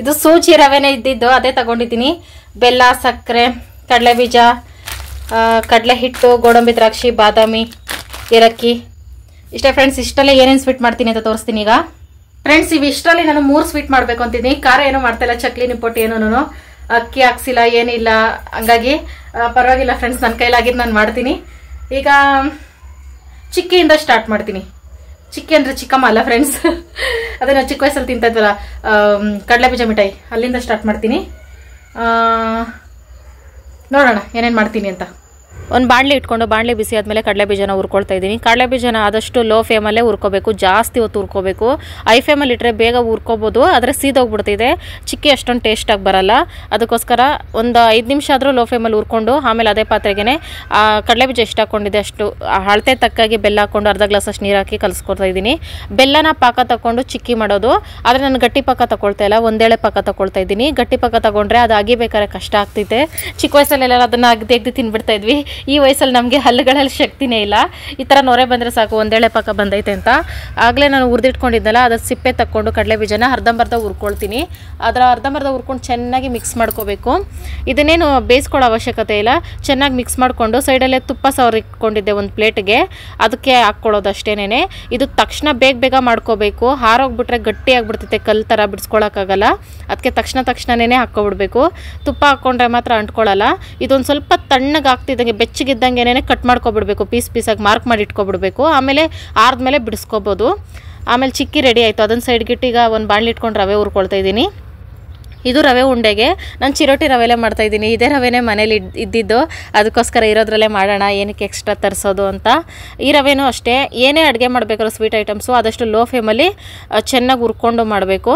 A: ಇದು ಸೂಜಿ ರವೆನೇ ಇದ್ದಿದ್ದು, ಅದೇ ತಗೊಂಡಿದ್ದೀನಿ. ಬೆಲ್ಲ, ಸಕ್ಕರೆ, ಕಡಲೆ ಬೀಜ, ಕಡಲೆ ಹಿಟ್ಟು, ಗೋಡಂಬಿ ದ್ರಾಕ್ಷಿ, ಬಾದಾಮಿ, ಏಲಕ್ಕಿ, ಇಷ್ಟೇ ಫ್ರೆಂಡ್ಸ್. ಇಷ್ಟಲ್ಲೇ ಏನೇನು ಸ್ವೀಟ್ ಮಾಡ್ತೀನಿ ಅಂತ ತೋರಿಸ್ತೀನಿ ಈಗ ಫ್ರೆಂಡ್ಸ್. ಇವು ಇಷ್ಟರಲ್ಲಿ ನಾನು 3 ಸ್ವೀಟ್ ಮಾಡಬೇಕು ಅಂತಿದ್ದೀನಿ. ಖಾರ ಏನೂ ಮಾಡ್ತಾಯಿಲ್ಲ, ಚಕ್ಲಿ ನಿಪ್ಪಟ್ಟು ಏನೂ ಅಕ್ಕಿ ಹಾಕ್ಸಿಲ್ಲ, ಏನಿಲ್ಲ. ಹಂಗಾಗಿ ಪರವಾಗಿಲ್ಲ ಫ್ರೆಂಡ್ಸ್, ನನ್ನ ಕೈಲಾಗಿದ್ದು ನಾನು ಮಾಡ್ತೀನಿ. ಈಗ ಚಿಕ್ಕಿಯಿಂದ ಸ್ಟಾರ್ಟ್ ಮಾಡ್ತೀನಿ. ಚಿಕ್ಕಿ ಅಂದರೆ ಚಿಕ್ಕಮ್ಮ ಅಲ್ಲ ಫ್ರೆಂಡ್ಸ್, ಅದೇ ನಾವು ಚಿಕ್ಕ ವಯಸ್ಸಲ್ಲಿ ತಿಂತಾ ಇದ್ವಲ್ಲ ಕಡಲೆ ಬೀಜ ಮಿಠಾಯಿ, ಅಲ್ಲಿಂದ ಸ್ಟಾರ್ಟ್ ಮಾಡ್ತೀನಿ. ನೋಡೋಣ ಏನೇನು ಮಾಡ್ತೀನಿ ಅಂತ. ಒಂದು ಬಾಣಲೆ ಇಟ್ಕೊಂಡು ಬಾಣಲೆ ಬಿಸಿ ಆದಮೇಲೆ ಕಡಲೆಬೀಜನ ಹುರ್ಕೊಳ್ತಾ ಇದ್ದೀನಿ. ಕಡಲೆಬೀಜನ ಆದಷ್ಟು ಲೋ ಫ್ಲೇಮಲ್ಲೇ ಹುರ್ಕೋಬೇಕು, ಜಾಸ್ತಿ ಹೊತ್ತು ಹುರ್ಕೋಬೇಕು. ಹೈ ಫ್ಲೇಮಲ್ಲಿ ಇಟ್ಟರೆ ಬೇಗ ಹುರ್ಕೋಬೋದು, ಆದರೆ ಸೀದೋಗ್ಬಿಡ್ತಿದೆ, ಚಿಕ್ಕಿ ಅಷ್ಟೊಂದು ಟೇಸ್ಟಾಗಿ ಬರಲ್ಲ. ಅದಕ್ಕೋಸ್ಕರ ಒಂದು 5 ನಿಮಿಷ ಆದರೂ ಲೋ ಫ್ಲೇಮಲ್ಲಿ ಹುರ್ಕೊಂಡು ಆಮೇಲೆ ಅದೇ ಪಾತ್ರೆಗೆ ಕಡಲೆಬೀಜ ಎಷ್ಟು ಹಾಕ್ಕೊಂಡಿದೆ ಅಷ್ಟು ಅಳತೆ ತಕ್ಕಾಗಿ ಬೆಲ್ಲ ಹಾಕ್ಕೊಂಡು ಅರ್ಧ ಗ್ಲಾಸ್ ಅಷ್ಟು ನೀರು ಹಾಕಿ ಕಲಿಸ್ಕೊಳ್ತಾ ಇದ್ದೀನಿ. ಬೆಲ್ಲನ ಪಾಕ ತಗೊಂಡು ಚಿಕ್ಕಿ ಮಾಡೋದು, ಆದರೆ ನಾನು ಗಟ್ಟಿ ಪಾಕ ತಗೊಳ್ತಾ ಇಲ್ಲ, ಒಂದೇಳೆ ಪಾಕ ತಗೊಳ್ತಾ ಇದ್ದೀನಿ. ಗಟ್ಟಿ ಪಾಕ ತಗೊಂಡ್ರೆ ಅದು ಅಗಿಬೇಕಾದ್ರೆ ಕಷ್ಟ ಆಗ್ತೈತೆ. ಚಿಕ್ಕ ವಯಸ್ಸಲ್ಲೆಲ್ಲ ಅದನ್ನು ಅಗ್ದು ತಿನ್ಬಿಡ್ತಾ ಇದ್ವಿ. ಈ ವಯಸ್ಸಲ್ಲಿ ನಮಗೆ ಹಲ್ಲುಗಳಲ್ಲಿ ಶಕ್ತಿನೇ ಇಲ್ಲ. ಈ ಥರ ನೊರೆ ಬಂದರೆ ಸಾಕು ಒಂದೇಳೆ ಪಾಕ ಬಂದೈತೆ ಅಂತ. ಆಗಲೇ ನಾನು ಹುರಿದಿಟ್ಕೊಂಡಿದ್ದಲ್ಲ, ಅದ್ರ ಸಿಪ್ಪೆ ತಕ್ಕೊಂಡು ಕಡಲೆಬೀಜನ ಅರ್ಧಂಬರ್ಧ ಹುರ್ಕೊಳ್ತೀನಿ. ಅದರ ಅರ್ಧಂಬರ್ಧ ಹುರ್ಕೊಂಡು ಚೆನ್ನಾಗಿ ಮಿಕ್ಸ್ ಮಾಡ್ಕೋಬೇಕು. ಇದನ್ನೇನು ಬೇಯಿಸ್ಕೊಳ್ಳೋ ಅವಶ್ಯಕತೆ ಇಲ್ಲ, ಚೆನ್ನಾಗಿ ಮಿಕ್ಸ್ ಮಾಡಿಕೊಂಡು ಸೈಡಲ್ಲೇ ತುಪ್ಪ ಇಟ್ಕೊಂಡಿದ್ದೆ ಒಂದು ಪ್ಲೇಟ್ಗೆ, ಅದಕ್ಕೆ ಹಾಕ್ಕೊಳ್ಳೋದು ಅಷ್ಟೇನೆ. ಇದು ತಕ್ಷಣ ಬೇಗ ಮಾಡ್ಕೋಬೇಕು, ಹಾರೋಗ್ಬಿಟ್ರೆ ಗಟ್ಟಿ ಆಗಿಬಿಡ್ತೈತೆ, ಕಲ್ಲು ಥರ ಬಿಡಿಸ್ಕೊಳಕ್ಕಾಗಲ್ಲ. ಅದಕ್ಕೆ ತಕ್ಷಣನೇ ಹಾಕ್ಕೊಬಿಡ್ಬೇಕು. ತುಪ್ಪ ಹಾಕ್ಕೊಂಡ್ರೆ ಮಾತ್ರ ಅಂಟ್ಕೊಳ್ಳಲ್ಲ. ಇದೊಂದು ಸ್ವಲ್ಪ ತಣ್ಣಗೆ ಆಗ್ತಿದ್ದಂಗೆ ಬೆಚ್ಚಗಿದ್ದಂಗೆ ಕಟ್ ಮಾಡ್ಕೊಬಿಡ್ಬೇಕು, ಪೀಸಾಗಿ ಮಾರ್ಕ್ ಮಾಡಿ ಇಟ್ಕೊಬಿಡ್ಬೇಕು. ಆಮೇಲೆ ಆರ್ದ್ಮೇಲೆ ಬಿಡಿಸ್ಕೊಬೋದು. ಆಮೇಲೆ ಚಿಕ್ಕಿ ರೆಡಿ ಆಯಿತು. ಅದನ್ನು ಸೈಡ್ಗಿಟ್ಟು ಈಗ ಒಂದು ಬಾಣಲಿ ಇಟ್ಕೊಂಡು ರವೆ ಹುರ್ಕೊಳ್ತಾ ಇದ್ದೀನಿ. ಇದು ರವೆ ಉಂಡೆಗೆ ನಾನು ಚಿರೋಟಿ ರವೆಲೇ ಮಾಡ್ತಾಯಿದ್ದೀನಿ. ಇದೇ ರವೆನೇ ಮನೇಲಿ ಇದ್ದಿದ್ದು, ಅದಕ್ಕೋಸ್ಕರ ಇರೋದ್ರಲ್ಲೇ ಮಾಡೋಣ, ಏನಕ್ಕೆ ಎಕ್ಸ್ಟ್ರಾ ತರಿಸೋದು ಅಂತ. ಈ ರವೆನೂ ಅಷ್ಟೇ, ಏನೇ ಅಡುಗೆ ಮಾಡಬೇಕಾದ್ರೂ ಸ್ವೀಟ್ ಐಟಮ್ಸು ಆದಷ್ಟು ಲೋ ಫ್ಲೇಮಲ್ಲಿ ಚೆನ್ನಾಗಿ ಹುರ್ಕೊಂಡು ಮಾಡಬೇಕು.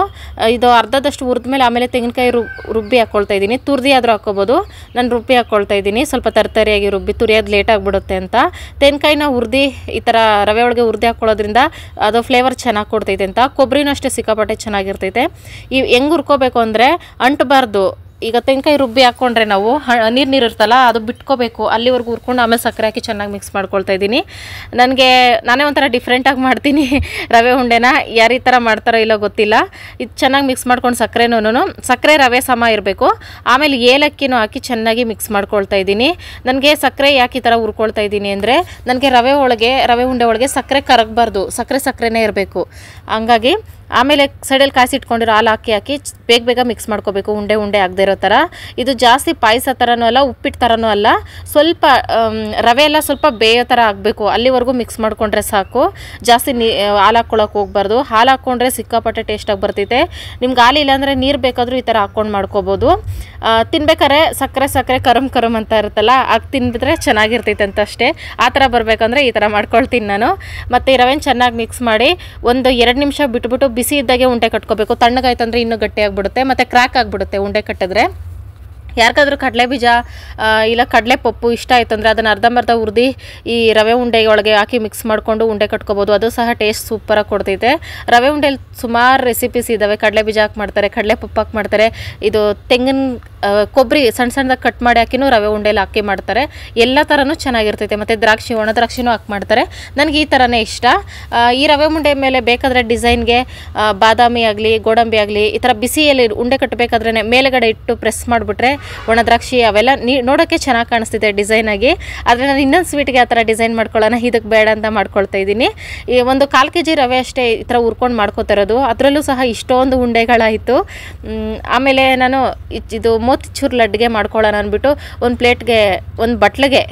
A: ಇದು ಅರ್ಧದಷ್ಟು ಹುರಿದ್ಮೇಲೆ ಆಮೇಲೆ ತೆಂಗಿನಕಾಯಿ ರುಬ್ಬಿ ಹಾಕ್ಕೊಳ್ತಾ ಇದ್ದೀನಿ. ತುರ್ದಿ ಆದರೂ ಹಾಕ್ಕೋಬೋದು, ನಾನು ರುಬ್ಬಿ ಹಾಕ್ಕೊಳ್ತಾ ಇದ್ದೀನಿ. ಸ್ವಲ್ಪ ತರ್ತರಿಯಾಗಿ ರುಬ್ಬಿ, ತುರಿಯೋದು ಲೇಟ್ ಆಗಿಬಿಡುತ್ತೆ ಅಂತ. ತೆಂಗಿನಕಾಯಿನ ಹುರಿದು ಈ ಥರ ರವೆ ಒಳಗೆ ಹುರಿದು ಹಾಕ್ಕೊಳ್ಳೋದ್ರಿಂದ ಅದು ಫ್ಲೇವರ್ ಚೆನ್ನಾಗಿ ಕೊಡ್ತೈತೆ ಅಂತ. ಕೊಬ್ಬರಿನೂ ಅಷ್ಟೇ ಸಿಕ್ಕಾಪಟ್ಟೆ ಚೆನ್ನಾಗಿರ್ತೈತೆ. ಹೆಂಗೆ ಹುರ್ಕೋಬೇಕು ಅಂದರೆ ಅಂಟಬಾರ್ದು. ಈಗ ತೆಂಗಿನಕಾಯಿ ರುಬ್ಬಿ ಹಾಕ್ಕೊಂಡ್ರೆ ನಾವು ನೀರು ಇರುತ್ತಲ್ಲ, ಅದು ಬಿಟ್ಕೋಬೇಕು, ಅಲ್ಲಿವರೆಗೂ ಹುರ್ಕೊಂಡು ಆಮೇಲೆ ಸಕ್ಕರೆ ಹಾಕಿ ಚೆನ್ನಾಗಿ ಮಿಕ್ಸ್ ಮಾಡ್ಕೊಳ್ತಾ ಇದ್ದೀನಿ. ನಾನೇ ಒಂಥರ ಡಿಫ್ರೆಂಟಾಗಿ ಮಾಡ್ತೀನಿ ರವೆ ಉಂಡೆನ. ಯಾರು ಈ ಥರ ಮಾಡ್ತಾರೋ ಇಲ್ಲೋ ಗೊತ್ತಿಲ್ಲ. ಇದು ಚೆನ್ನಾಗಿ ಮಿಕ್ಸ್ ಮಾಡ್ಕೊಂಡು ಸಕ್ಕರೆ ರವೆ ಸಮ ಇರಬೇಕು. ಆಮೇಲೆ ಏಲಕ್ಕಿನೂ ಹಾಕಿ ಚೆನ್ನಾಗಿ ಮಿಕ್ಸ್ ಮಾಡ್ಕೊಳ್ತಾ ಇದ್ದೀನಿ. ನನಗೆ ಸಕ್ಕರೆ ಯಾಕೆ ಈ ಥರ ಹುರ್ಕೊಳ್ತಾ ಇದ್ದೀನಿ ಅಂದರೆ, ನನಗೆ ರವೆ ಉಂಡೆ ಒಳಗೆ ಸಕ್ಕರೆ ಕರಗಬಾರ್ದು, ಸಕ್ಕರೆನೇ ಇರಬೇಕು. ಹಂಗಾಗಿ ಆಮೇಲೆ ಸೈಡಲ್ಲಿ ಕಾಯಿಸಿ ಇಟ್ಕೊಂಡಿರೋ ಹಾಲು ಹಾಕಿ ಬೇಗ ಮಿಕ್ಸ್ ಮಾಡ್ಕೋಬೇಕು, ಉಂಡೆ ಆಗದೆ ಇರೋ ಥರ. ಇದು ಜಾಸ್ತಿ ಪಾಯಸ ಥರನೂ ಅಲ್ಲ, ಉಪ್ಪಿಟ್ಟು ಥರನೂ ಅಲ್ಲ, ಸ್ವಲ್ಪ ರವೆ ಎಲ್ಲ ಸ್ವಲ್ಪ ಬೇಯೋ ಥರ ಆಗಬೇಕು, ಅಲ್ಲಿವರೆಗೂ ಮಿಕ್ಸ್ ಮಾಡ್ಕೊಂಡ್ರೆ ಸಾಕು. ಜಾಸ್ತಿ ಹಾಲು ಹಾಕ್ಕೊಳಕ್ಕೆ ಹೋಗ್ಬಾರ್ದು. ಹಾಲು ಹಾಕ್ಕೊಂಡ್ರೆ ಸಿಕ್ಕಾಪಟ್ಟೆ ಟೇಸ್ಟಾಗಿ ಬರ್ತೈತೆ. ನಿಮ್ಗೆ ಹಾಲು ಇಲ್ಲಾಂದರೆ ನೀರು ಬೇಕಾದರೂ ಈ ಥರ ಹಾಕ್ಕೊಂಡು ಮಾಡ್ಕೋಬೋದು. ತಿನ್ಬೇಕಾದ್ರೆ ಸಕ್ಕರೆ ಕರಮ್ ಅಂತ ಇರುತ್ತಲ್ಲ, ಅದು ತಿಂಬಿಟ್ರೆ ಚೆನ್ನಾಗಿರ್ತೈತೆ ಅಂತ ಅಷ್ಟೇ. ಆ ಥರ ಬರಬೇಕಂದ್ರೆ ಈ ಥರ ಮಾಡ್ಕೊಳ್ತೀನಿ ನಾನು. ಮತ್ತು ಈ ರವೆನ ಚೆನ್ನಾಗಿ ಮಿಕ್ಸ್ ಮಾಡಿ ಒಂದು 2 ನಿಮಿಷ ಬಿಟ್ಬಿಟ್ಟು ಬಿಸಿ ಇದ್ದಾಗೆ ಉಂಡೆ ಕಟ್ಕೋಬೇಕು. ತಣ್ಣಗಾಯ್ತು ಅಂದರೆ ಇನ್ನೂ ಗಟ್ಟಿಯಾಗಿಬಿಡುತ್ತೆ, ಮತ್ತು ಕ್ರ್ಯಾಕ್ ಆಗಿಬಿಡುತ್ತೆ ಉಂಡೆ ಕಟ್ಟಿದ್ರೆ. ಯಾರಿಗಾದ್ರೂ ಕಡಲೆಬೀಜ ಇಲ್ಲ ಕಡಲೆ ಪಪ್ಪು ಇಷ್ಟ ಆಯಿತು ಅಂದರೆ ಅದನ್ನು ಅರ್ಧಂಬರ್ಧ ಹುರಿದು ಈ ರವೆ ಉಂಡೆ ಒಳಗೆ ಹಾಕಿ ಮಿಕ್ಸ್ ಮಾಡಿಕೊಂಡು ಉಂಡೆ ಕಟ್ಕೋಬೋದು. ಅದು ಸಹ ಟೇಸ್ಟ್ ಸೂಪರಾಗಿ ಕೊಡ್ತೈತೆ. ರವೆ ಉಂಡೆಲಿ ಸುಮಾರು ರೆಸಿಪೀಸ್ ಇದ್ದಾವೆ. ಕಡಲೆಬೀಜ ಹಾಕಿ ಮಾಡ್ತಾರೆ, ಕಡಲೆ ಪಪ್ಪು ಹಾಕಿ ಮಾಡ್ತಾರೆ, ಇದು ತೆಂಗಿನ ಕೊಬ್ಬರಿ ಸಣ್ಣದಾಗಿ ಕಟ್ ಮಾಡಿ ಹಾಕಿನೂ ರವೆ ಉಂಡೆಲಿ ಹಾಕಿ ಮಾಡ್ತಾರೆ. ಎಲ್ಲ ಥರನೂ ಚೆನ್ನಾಗಿರ್ತೈತೆ. ಮತ್ತು ಒಣ ದ್ರಾಕ್ಷಿನೂ ಹಾಕಿ ಮಾಡ್ತಾರೆ. ನನಗೆ ಈ ಥರನೇ ಇಷ್ಟ. ಈ ರವೆ ಉಂಡೆ ಮೇಲೆ ಬೇಕಾದರೆ ಡಿಸೈನ್ಗೆ ಬಾದಾಮಿ ಆಗಲಿ ಗೋಡಂಬಿ ಆಗಲಿ ಈ ಥರ ಬಿಸಿಯಲ್ಲಿ ಉಂಡೆ ಕಟ್ಟಬೇಕಾದ್ರೆ ಮೇಲೆಗಡೆ ಇಟ್ಟು ಪ್ರೆಸ್ ಮಾಡಿಬಿಟ್ರೆ ಒಣ ದ್ರಾಕ್ಷಿ ಅವೆಲ್ಲ ನೋಡೋಕ್ಕೆ ಚೆನ್ನಾಗಿ ಕಾಣಿಸ್ತಿದೆ ಡಿಸೈನಾಗಿ. ಆದರೆ ನಾನು ಇನ್ನೊಂದು ಸ್ವೀಟ್ಗೆ ಆ ಥರ ಡಿಸೈನ್ ಮಾಡ್ಕೊಳ್ಳೋಣ, ಇದಕ್ಕೆ ಬೇಡ ಅಂತ ಮಾಡ್ಕೊಳ್ತಾ ಇದ್ದೀನಿ. ಈ ಒಂದು 1/4 kg ರವೆ ಅಷ್ಟೇ ಈ ಥರ ಹುರ್ಕೊಂಡು ಮಾಡ್ಕೋತಿರೋದು, ಅದರಲ್ಲೂ ಸಹ ಇಷ್ಟೊಂದು ಉಂಡೆಗಳಾಯಿತು. ಆಮೇಲೆ ನಾನು ಇದು ಮೋತಿಚೂರ್ ಲಡ್ಗೆ ಮಾಡ್ಕೊಳ್ಳೋಣ ಅಂದ್ಬಿಟ್ಟು ಒಂದು ಪ್ಲೇಟ್ಗೆ ಒಂದು ಬಟ್ಲಿಗೆ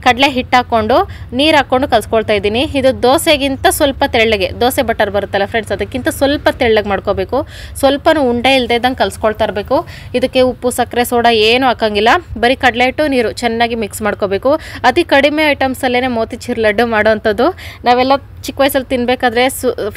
A: ಕಡಲೆ ಹಿಟ್ಟು ಹಾಕ್ಕೊಂಡು ನೀರು ಹಾಕ್ಕೊಂಡು ಕಲ್ಸ್ಕೊಳ್ತಾ ಇದ್ದೀನಿ. ಇದು ದೋಸೆಗಿಂತ ಸ್ವಲ್ಪ ತೆಳ್ಳಗೆ, ದೋಸೆ ಬಟರ್ ಬರುತ್ತಲ್ಲ ಫ್ರೆಂಡ್ಸ್, ಅದಕ್ಕಿಂತ ಸ್ವಲ್ಪ ತೆಳ್ಳಗೆ ಮಾಡ್ಕೋಬೇಕು. ಸ್ವಲ್ಪನೂ ಉಂಡೆ ಇಲ್ಲದೆ ಇದ್ದಂಗೆ ಕಲ್ಸ್ಕೊಳ್ತಾ ಇರಬೇಕು. ಇದಕ್ಕೆ ಉಪ್ಪು ಸಕ್ಕರೆ ಸೋಡಾ ಏನೂ ಹಾಕೋಂಗಿಲ್ಲ, ಬರೀ ಕಡಲೆ ಹಿಟ್ಟು ನೀರು ಚೆನ್ನಾಗಿ ಮಿಕ್ಸ್ ಮಾಡ್ಕೋಬೇಕು. ಅತಿ ಕಡಿಮೆ ಐಟಮ್ಸಲ್ಲೇ ಮೋತಿಚೂರ್ ಲಡ್ಡು ಮಾಡೋವಂಥದ್ದು. ನಾವೆಲ್ಲ ಚಿಕ್ಕ ವಯಸ್ಸಲ್ಲಿ ತಿನ್ನಬೇಕಾದ್ರೆ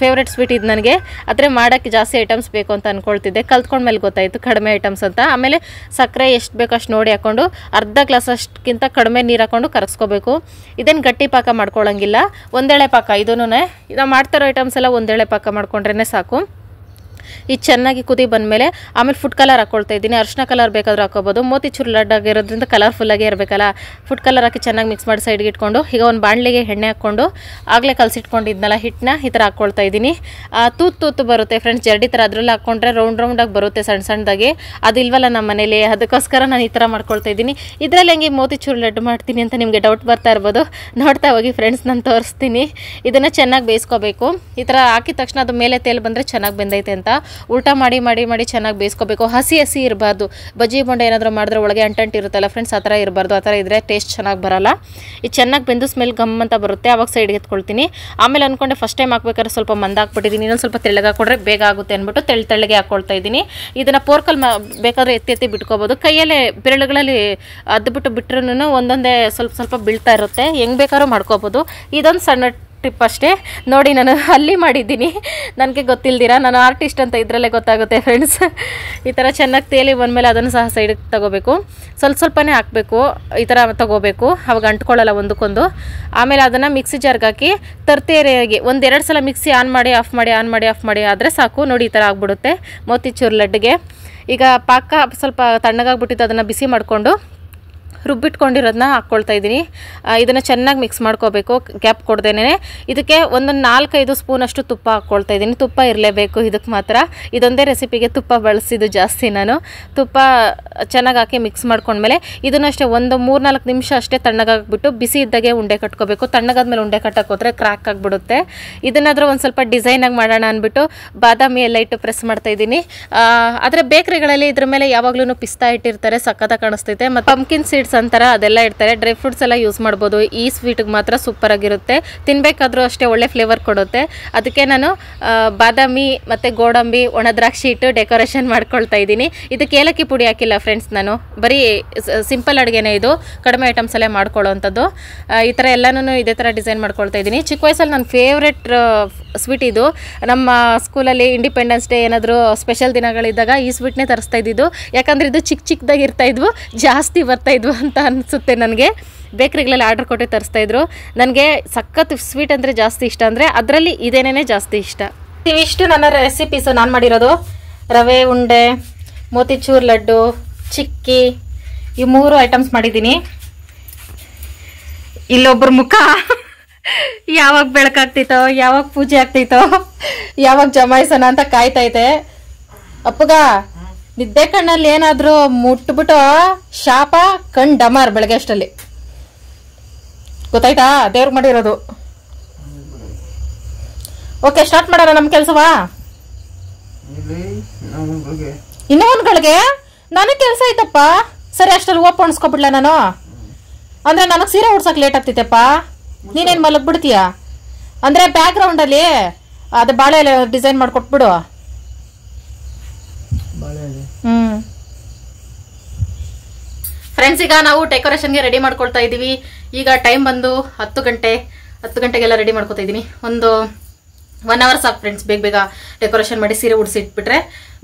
A: ಫೇವ್ರೆಟ್ ಸ್ವೀಟ್ ಇದು ನನಗೆ. ಆದರೆ ಮಾಡೋಕ್ಕೆ ಜಾಸ್ತಿ ಐಟಮ್ಸ್ ಬೇಕು ಅಂತ ಅಂದ್ಕೊಳ್ತಿದ್ದೆ, ಕಲ್ತ್ಕೊಂಡ್ಮೇಲೆ ಗೊತ್ತಾಯಿತು ಕಡಿಮೆ ಐಟಮ್ಸ್ ಅಂತ. ಆಮೇಲೆ ಸಕ್ಕರೆ ಎಷ್ಟು ಬೇಕಷ್ಟು ನೋಡಿ ಹಾಕ್ಕೊಂಡು ಅರ್ಧ ಗ್ಲಾಸ್ ಅಷ್ಟಕ್ಕಿಂತ ಕಡಿಮೆ ನೀರು ಹಾಕ್ಕೊಂಡು ಕರಗಿಸ್ಕೋಬೇಕು. ಇದೇನು ಗಟ್ಟಿ ಪಾಕ ಮಾಡ್ಕೊಳ್ಳೋಂಗಿಲ್ಲ, ಒಂದೇಳೆ ಪಾಕ. ಇದೂ ನಾವು ಮಾಡ್ತಿರೋ ಐಟಮ್ಸ್ ಎಲ್ಲ ಒಂದೇಳೆ ಪಾಕ ಮಾಡ್ಕೊಂಡ್ರೇ ಸಾಕು. ಇದು ಚೆನ್ನಾಗಿ ಕುದಿ ಬಂದಮೇಲೆ ಆಮೇಲೆ ಫುಡ್ ಕಲರ್ ಹಾಕ್ಕೊಳ್ತಾ ಇದ್ದೀನಿ. ಅರಿಶಿನ ಕಲರ್ ಬೇಕಾದರೂ ಹಾಕೋಬೋದು. ಮೋತಿಚೂರ್ ಲಡ್ಡು ಆಗಿರೋದ್ರಿಂದ ಕಲರ್ಫುಲ್ಲಾಗೇ ಇರಬೇಕಲ್ಲ. ಫುಡ್ ಕಲರ್ ಹಾಕಿ ಚೆನ್ನಾಗಿ ಮಿಕ್ಸ್ ಮಾಡಿ ಸೈಡ್ಗೆ ಇಟ್ಕೊಂಡು ಈಗ ಒಂದು ಬಾಣಲಿಗೆ ಎಣ್ಣೆ ಹಾಕ್ಕೊಂಡು ಆಗಲೇ ಕಲಸಿಟ್ಕೊಂಡಿದ್ನಲ್ಲ ಹಿಟ್ಟನ್ನ ಈ ಥರ ಹಾಕ್ಕೊಳ್ತಾ ಇದ್ದೀನಿ. ತೂತು ಬರುತ್ತೆ ಫ್ರೆಂಡ್ಸ್, ಜರ್ಡಿ ಥರ. ಅದರಲ್ಲಿ ಹಾಕ್ಕೊಂಡ್ರೆ ರೌಂಡಾಗಿ ಬರುತ್ತೆ ಸಣ್ಣದಾಗಿ. ಅದಿಲ್ವಲ್ಲ ನಮ್ಮ ಮನೇಲಿ, ಅದಕ್ಕೋಸ್ಕರ ನಾನು ಈ ಥರ ಮಾಡ್ಕೊಳ್ತಾ ಇದ್ದೀನಿ. ಇದರಲ್ಲಿ ಹೆಂಗೆ ಮೋತಿಚೂರ್ ಲಡ್ಡು ಮಾಡ್ತೀನಿ ಅಂತ ನಿಮಗೆ ಡೌಟ್ ಬರ್ತಾ ಇರ್ಬೋದು. ನೋಡ್ತಾ ಹೋಗಿ ಫ್ರೆಂಡ್ಸ್, ನಾನು ತೋರಿಸ್ತೀನಿ. ಇದನ್ನು ಚೆನ್ನಾಗಿ ಬೇಯಿಸ್ಕೋಬೇಕು. ಈ ಥರ ಹಾಕಿದ ತಕ್ಷಣ ಅದು ಮೇಲೆ ತೇಲ್ ಬಂದರೆ ಚೆನ್ನಾಗಿ ಬೆಂದೈತೆ ಅಂತ. ಉಲ್ಟಾ ಮಾಡಿ ಮಾಡಿ ಮಾಡಿ ಚೆನ್ನಾಗಿ ಬೇಯಿಸ್ಕೋಬೇಕು. ಹಸಿ ಹಸಿ ಇರಬಾರ್ದು. ಬಜ್ಜಿ ಬೋಂಡ ಏನಾದರೂ ಮಾಡಿದ್ರೆ ಒಳಗೆ ಅಂಟಂಟು ಇರುತ್ತಲ್ಲ ಫ್ರೆಂಡ್ಸ್, ಆ ಥರ ಇರಬಾರ್ದು. ಆ ಥರ ಇದ್ದರೆ ಟೇಸ್ಟ್ ಚೆನ್ನಾಗಿ ಬರೋಲ್ಲ. ಇದು ಚೆನ್ನಾಗಿ ಬೆಂದು ಸ್ಮೆಲ್ ಗಮ್ ಅಂತ ಬರುತ್ತೆ. ಆವಾಗ ಸೈಡ್ಗೆ ಎತ್ಕೊಳ್ತೀನಿ. ಆಮೇಲೆ ಅಂದ್ಕೊಂಡೆ ಫಸ್ಟ್ ಟೈಮ್ ಹಾಕ್ಬೇಕಾದ್ರೆ ಸ್ವಲ್ಪ ಮಂದ ಹಾಕ್ಬಿಟ್ಟಿದ್ದೀನಿ, ಇನ್ನೊಂದು ಸ್ವಲ್ಪ ತೆಳ್ಳಗೆ ಹಾಕ್ಕೊಡ್ರೆ ಬೇಗ ಆಗುತ್ತೆ ಅಂದ್ಬಿಟ್ಟು ತೆಳ್ಳಗೆ ಹಾಕ್ಕೊಳ್ತಾ ಇದ್ದೀನಿ. ಇದನ್ನು ಪೋರ್ಕಲ್ಲಿ ಬೇಕಾದ್ರೆ ಎತ್ತಿ ಬಿಟ್ಕೋಬೋದು. ಕೈಯಲ್ಲೇ ಬೆರಳುಗಳಲ್ಲಿ ಅದ್ಬಿಟ್ಟು ಬಿಟ್ರೂ ಒಂದೊಂದೇ ಸ್ವಲ್ಪ ಬೀಳ್ತಾ ಇರುತ್ತೆ. ಹೆಂಗೆ ಬೇಕಾದ್ರೂ ಮಾಡ್ಕೋಬೋದು. ಇದೊಂದು ಸಣ್ಣ ಟಿಪ್ ಅಷ್ಟೇ. ನೋಡಿ, ನಾನು ಅಲ್ಲಿ ಮಾಡಿದ್ದೀನಿ, ನನಗೆ ಗೊತ್ತಿಲ್ದಿರ. ನಾನು ಆರ್ಟಿಸ್ಟ್ ಅಂತ ಇದರಲ್ಲೇ ಗೊತ್ತಾಗುತ್ತೆ ಫ್ರೆಂಡ್ಸ್. ಈ ಥರ ಚೆನ್ನಾಗಿ ತೇಲಿ ಬಂದಮೇಲೆ ಅದನ್ನು ಸಹ ಸೈಡಿಗೆ ತಗೋಬೇಕು. ಸ್ವಲ್ಪನೇ ಹಾಕಬೇಕು, ಈ ಥರ ತಗೋಬೇಕು, ಅವಾಗ ಅಂಟ್ಕೊಳ್ಳಲ್ಲ ಒಂದಕ್ಕೊಂದು. ಆಮೇಲೆ ಅದನ್ನು ಮಿಕ್ಸಿ ಜಾರ್ಗೆ ಹಾಕಿ ತರ್ತೇರಿಯಾಗಿ 1-2 ಸಲ ಮಿಕ್ಸಿ ಆನ್ ಮಾಡಿ ಆಫ್ ಮಾಡಿ ಆದರೆ ಸಾಕು. ನೋಡಿ, ಈ ಥರ ಆಗಿಬಿಡುತ್ತೆ ಮೋತಿಚೂರ್ ಲಡ್ಡುಗೆ. ಈಗ ಪಾಕ ಸ್ವಲ್ಪ ತಣ್ಣಗಾಗ್ಬಿಟ್ಟಿತ್ತು, ಅದನ್ನು ಬಿಸಿ ಮಾಡಿಕೊಂಡು ರುಬ್ಬಿಟ್ಕೊಂಡಿರೋದನ್ನ ಹಾಕ್ಕೊಳ್ತಾ ಇದ್ದೀನಿ. ಇದನ್ನು ಚೆನ್ನಾಗಿ ಮಿಕ್ಸ್ ಮಾಡ್ಕೋಬೇಕು ಗ್ಯಾಪ್ ಕೊಡ್ದೇನೆ. ಇದಕ್ಕೆ 1-4-5 ಸ್ಪೂನಷ್ಟು ತುಪ್ಪ ಹಾಕ್ಕೊಳ್ತಾ ಇದ್ದೀನಿ. ತುಪ್ಪ ಇರಲೇಬೇಕು ಇದಕ್ಕೆ ಮಾತ್ರ. ಇದೊಂದೇ ರೆಸಿಪಿಗೆ ತುಪ್ಪ ಬಳಸಿದ್ದು ಜಾಸ್ತಿ ನಾನು. ತುಪ್ಪ ಚೆನ್ನಾಗಿ ಹಾಕಿ ಮಿಕ್ಸ್ ಮಾಡ್ಕೊಂಡ್ಮೇಲೆ ಇದನ್ನು ಅಷ್ಟೇ 1-3-4 ನಿಮಿಷ ಅಷ್ಟೇ ತಣ್ಣಗಾಗ್ಬಿಟ್ಟು ಬಿಸಿ ಇದ್ದಾಗೆ ಉಂಡೆ ಕಟ್ಕೋಬೇಕು. ತಣ್ಣಗಾದ್ಮೇಲೆ ಉಂಡೆ ಕಟ್ಟಕ್ಕೆ ಹೋದರೆ ಕ್ರ್ಯಾಕ್ ಆಗಿಬಿಡುತ್ತೆ. ಇದನ್ನಾದರೂ ಒಂದು ಸ್ವಲ್ಪ ಡಿಸೈನಾಗಿ ಮಾಡೋಣ ಅಂದ್ಬಿಟ್ಟು ಬಾದಾಮಿ ಎಲ್ಲ ಇಟ್ಟು ಪ್ರೆಸ್ ಮಾಡ್ತಾ ಇದ್ದೀನಿ. ಆದರೆ ಬೇಕ್ರಿಗಳಲ್ಲಿ ಇದ್ರ ಮೇಲೆ ಯಾವಾಗಲೂ ಪಿಸ್ತಾ ಇಟ್ಟಿರ್ತಾರೆ, ಸಕ್ಕತ್ತಾಗಿ ಕಾಣಿಸ್ತೈತೆ. ಮತ್ತು ಪಂಪ್ಕಿನ್ ಸೀಡ್ಸ್ ಅಂತಾರ ಅದೆಲ್ಲ ಇಡ್ತಾರೆ. ಡ್ರೈ ಫ್ರೂಟ್ಸ್ ಎಲ್ಲ ಯೂಸ್ ಮಾಡ್ಬೋದು. ಈ ಸ್ವೀಟಿಗೆ ಮಾತ್ರ ಸೂಪರ್ ಆಗಿರುತ್ತೆ. ತಿನ್ಬೇಕಾದ್ರೂ ಅಷ್ಟೇ ಒಳ್ಳೆ ಫ್ಲೇವರ್ ಕೊಡುತ್ತೆ. ಅದಕ್ಕೆ ನಾನು ಬಾದಾಮಿ ಮತ್ತು ಗೋಡಂಬಿ, ಒಣ ದ್ರಾಕ್ಷಿ ಇಟ್ಟು ಡೆಕೋರೇಷನ್ ಮಾಡ್ಕೊಳ್ತಾ ಇದ್ದೀನಿ. ಇದಕ್ಕೆ ಏಲಕ್ಕಿ ಪುಡಿ ಹಾಕಿಲ್ಲ ಫ್ರೆಂಡ್ಸ್, ನಾನು ಬರೀ ಸಿಂಪಲ್ ಅಡುಗೆನೇ ಇದು, ಕಡಿಮೆ ಐಟಮ್ಸ್ ಅಲ್ಲೇ ಮಾಡ್ಕೊಳ್ಳೋವಂಥದ್ದು. ಈ ಥರ ಎಲ್ಲನೂ ಇದೇ ಥರ ಡಿಸೈನ್ ಮಾಡ್ಕೊಳ್ತಾ ಇದ್ದೀನಿ. ಚಿಕ್ಕ ವಯಸ್ಸಲ್ಲಿ ನನ್ನ ಫೇವ್ರೆಟ್ ಸ್ವೀಟ್ ಇದು. ನಮ್ಮ ಸ್ಕೂಲಲ್ಲಿ ಇಂಡಿಪೆಂಡೆನ್ಸ್ ಡೇ ಏನಾದರೂ ಸ್ಪೆಷಲ್ ದಿನಗಳಿದ್ದಾಗ ಈ ಸ್ವೀಟ್ನೇ ತರಿಸ್ತಾ ಇದ್ದಿದ್ದು. ಯಾಕಂದರೆ ಇದು ಚಿಕ್ಕದಾಗಿ ಇರ್ತಾಯಿದ್ವು, ಜಾಸ್ತಿ ಬರ್ತಾಯಿದ್ವು ಅಂತ ಅನಿಸುತ್ತೆ ನನಗೆ. ಬೇಕ್ರಿಗಳಲ್ಲಿ ಆರ್ಡರ್ ಕೊಟ್ಟು ತರಿಸ್ತಾಯಿದ್ರು. ನನಗೆ ಸಖತ್ ಸ್ವೀಟ್ ಅಂದರೆ ಜಾಸ್ತಿ ಇಷ್ಟ, ಅಂದರೆ ಅದರಲ್ಲಿ ಇದೇನೇ ಜಾಸ್ತಿ ಇಷ್ಟ. ಇವಿಷ್ಟು ನನ್ನ ರೆಸಿಪೀಸು ನಾನು ಮಾಡಿರೋದು. ರವೆ ಉಂಡೆ, ಮೋತಿಚೂರ್ ಲಡ್ಡು, ಚಿಕ್ಕಿ, ಈ 3 ಐಟಮ್ಸ್ ಮಾಡಿದ್ದೀನಿ. ಇಲ್ಲೊಬ್ಬರ ಮುಖ ಯಾವಾಗ ಬೆಳಕಾಗ್ತೈತೋ, ಯಾವಾಗ ಪೂಜೆ ಆಗ್ತೈತೋ, ಯಾವಾಗ ಜಮಾಯಿಸೋಣ ಅಂತ ಕಾಯ್ತೈತೆ. ಅಪ್ಪಗ ನಿದ್ದೆ ಕಣ್ಣಲ್ಲಿ ಏನಾದರೂ ಮುಟ್ಬಿಟ್ಟು ಶಾಪ ಕಣ್ ಡಮಾರ್ ಬೆಳಗ್ಗೆ ಅಷ್ಟಲ್ಲಿ, ಗೊತ್ತಾಯ್ತಾ? ದೇವ್ರಿಗೆ ಮಾಡಿರೋದು. ಓಕೆ, ಸ್ಟಾರ್ಟ್ ಮಾಡೋಣ ನಮ್ಮ ಕೆಲಸವಾ. ಇನ್ನೂ ಒಂದ್ಗಳಿಗೆ ನನಗೆ ಕೆಲಸ ಐತಪ್ಪ. ಸರಿ, ಅಷ್ಟರಲ್ಲಿ ಹೂವು ಪೊಣಿಸ್ಕೊಬಿಡ್ಲ ನಾನು. ಅಂದ್ರೆ ನನಗೆ ಸೀರೆ ಉಡ್ಸಕ್ ಲೇಟ್ ಆಗ್ತೈತೆಪ್ಪ. ನೀನೇನು ಮಲಗ್ಬಿಡ್ತೀಯ ಅಂದ್ರೆ ಬ್ಯಾಕ್ ಗ್ರೌಂಡಲ್ಲಿ ಅದು ಬಾಳೆ ಎಲೆ ಡಿಸೈನ್ ಮಾಡಿಕೊಟ್ಬಿಡು. ಫ್ರೆಂಡ್ಸ್, ಈಗ ನಾವು ಡೆಕೋರೇಷನ್ಗೆ ರೆಡಿ ಮಾಡ್ಕೊಳ್ತಾ ಇದ್ದೀವಿ. ಈಗ ಟೈಮ್ ಬಂದು 10 ಗಂಟೆಗೆಲ್ಲ ರೆಡಿ ಮಾಡ್ಕೊತಾ ಇದ್ದೀನಿ. ಒಂದು 1 ಅವರ್ ಸಾಕು ಫ್ರೆಂಡ್ಸ್. ಬೇಗ ಡೆಕೋರೇಷನ್ ಮಾಡಿ ಸೀರೆ ಉಡಿಸಿ ಇಟ್ಬಿಟ್ರೆ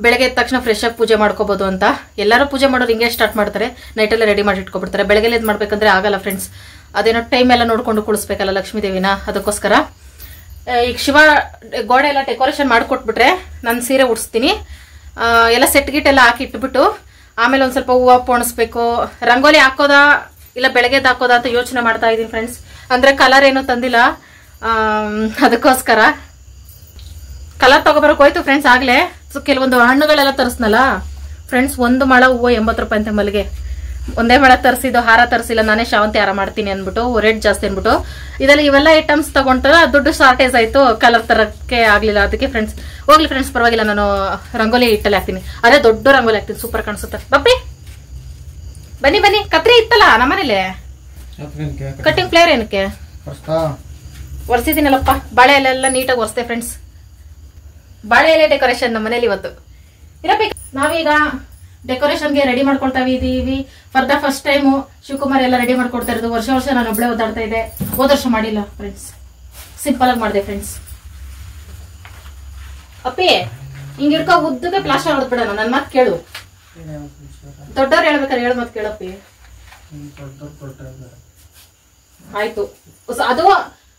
A: ಬೆಳಗ್ಗೆ ಎದ್ದ ತಕ್ಷಣ ಫ್ರೆಶ್ ಆಗಿ ಪೂಜೆ ಮಾಡ್ಕೋಬಹುದು ಅಂತ. ಎಲ್ಲರೂ ಪೂಜೆ ಮಾಡೋರು ಹಿಂಗೆ ಸ್ಟಾರ್ಟ್ ಮಾಡ್ತಾರೆ, ನೈಟಲ್ಲೇ ರೆಡಿ ಮಾಡಿ ಇಟ್ಕೊಬಿಡ್ತಾರೆ. ಬೆಳಗ್ಗೆ ಎದ್ದು ಮಾಡ್ಬೇಕಂದ್ರೆ ಆಗಲ್ಲ ಫ್ರೆಂಡ್ಸ್. ಅದೇನೋ ಟೈಮ್ ಎಲ್ಲ ನೋಡ್ಕೊಂಡು ಕುಳಿಸ್ಬೇಕಲ್ಲ ಲಕ್ಷ್ಮೀ ದೇವಿನ, ಅದಕ್ಕೋಸ್ಕರ. ಈಗ ಶಿವ ಗೋಡೆ ಎಲ್ಲ ಡೆಕೋರೇಷನ್ ಮಾಡಿಕೊಟ್ಬಿಟ್ರೆ ನಾನು ಸೀರೆ ಉಡಿಸ್ತೀನಿ. ಎಲ್ಲ ಸೆಟ್ ಗಿಟ್ ಎಲ್ಲ ಹಾಕಿ ಇಟ್ಬಿಟ್ಟು ಆಮೇಲೆ ಒಂದು ಸ್ವಲ್ಪ ಹೂವು ಪೋಣಿಸ್ಬೇಕು. ರಂಗೋಲಿ ಹಾಕೋದಾ ಇಲ್ಲ ಬೆಳಗ್ಗೆದ್ದು ಹಾಕೋದಾ ಅಂತ ಯೋಚನೆ ಮಾಡ್ತಾ ಇದ್ದೀನಿ ಫ್ರೆಂಡ್ಸ್. ಅಂದ್ರೆ ಕಲರ್ ಏನೂ ತಂದಿಲ್ಲ, ಅದಕ್ಕೋಸ್ಕರ. ಕಲರ್ ತಗೋಬರಕ್ಕೆ ಹೋಯ್ತು ಫ್ರೆಂಡ್ಸ್ ಆಗ್ಲೇ. ಸೊ ಕೆಲವೊಂದು ಹಣ್ಣುಗಳೆಲ್ಲ ತರಿಸ್ನಲ್ಲ ಫ್ರೆಂಡ್ಸ್. 1 ಮೊಳ ಹೂವು 80 ರೂಪಾಯಿ ಅಂತ ಮಲ್ಲಿಗೆ. ಒಂದೇ ಮೊಳ ತರಿಸಿದ್ದು, ಹಾರ ತರಿಸಿಲ್ಲ. ನಾನೇ ಶಾವಂತಿ ಹಾರ ಮಾಡ್ತೀನಿ ಅಂದ್ಬಿಟ್ಟು, ರೇಟ್ ಜಾಸ್ತಿ ಅಂದ್ಬಿಟ್ಟು ಇದೆಲ್ಲ ಇವೆಲ್ಲ ಐಟಮ್ಸ್ ತಗೊಂಡ್ರೆ ದುಡ್ಡು ಶಾರ್ಟೇಜ್ ಆಯ್ತು, ಕಲರ್ ತರಕ್ಕೆ ಆಗ್ಲಿಲ್ಲ. ಅದಕ್ಕೆ ಫ್ರೆಂಡ್ಸ್ ಹೋಗ್ಲಿ ಫ್ರೆಂಡ್ಸ್, ಪರವಾಗಿಲ್ಲ, ನಾನು ರಂಗೋಲಿ ಇಟ್ಟಲ್ಲಿ ಹಾಕ್ತೀನಿ. ಅದೇ ದೊಡ್ಡ ರಂಗೋಲಿ ಹಾಕ್ತೀನಿ, ಸೂಪರ್ ಕಾಣಿಸುತ್ತೆ. ಬಪ್ಪಿ ಬನ್ನಿ, ಕತ್ರಿ ಇತ್ತಲ್ಲ ನಮ್ಮನೇಲಿ, ಕಟ್ಟಿಂಗ್ ಪ್ಲೇಯರ್ ಏನಕ್ಕೆ ಒರೆಸಿದ್ದೀನಲ್ಲಪ್ಪ. ಬಾಳೆ ಎಲೆ ಎಲ್ಲ ನೀಟಾಗಿ ಒರೆಸ್ತೆ ಫ್ರೆಂಡ್ಸ್. ಬಾಳೆ ಎಲೆ ಡೆಕೋರೇಷನ್ ನಮ್ಮ ಮನೇಲಿ ಇವತ್ತು ಇರಬೇಕು. ನಾವೀಗ ಡೆಕೋರೇಷನ್ಗೆ ರೆಡಿ ಮಾಡ್ಕೊಳ್ತಾ ಇದೀವಿ. For the first time Shivakumar ಎಲ್ಲ ರೆಡಿ ಮಾಡ್ಕೊಡ್ತಾ ಇರೋದು. ವರ್ಷ ನಾನು ಒಬ್ಳೆ ಓದಾಡ್ತಾ ಇದ್ದೆ, ಹೋದ ವರ್ಷ ಮಾಡಿಲ್ಲ ಫ್ರೆಂಡ್ಸ್, ಸಿಂಪಲ್ ಆಗಿ ಮಾಡಿದೆ ಫ್ರೆಂಡ್ಸ್. ಅಪ್ಪಿ ಹಿಂಗ ಹಿಡ್ಕೊ ಉದ್ದಕ್ಕೆ ಪ್ಲಾಸ್ಟರ್ ಹೊಡೆದ್ಬಿಡೋಣ. ನನ್ನ ಮಾತು ಕೇಳು, ದೊಡ್ಡವ್ರು ಹೇಳ್ಬೇಕಾರೆ ಹೇಳ ಮಾತು ಕೇಳಪ್ಪಿ. ಆಯ್ತು, ಅದು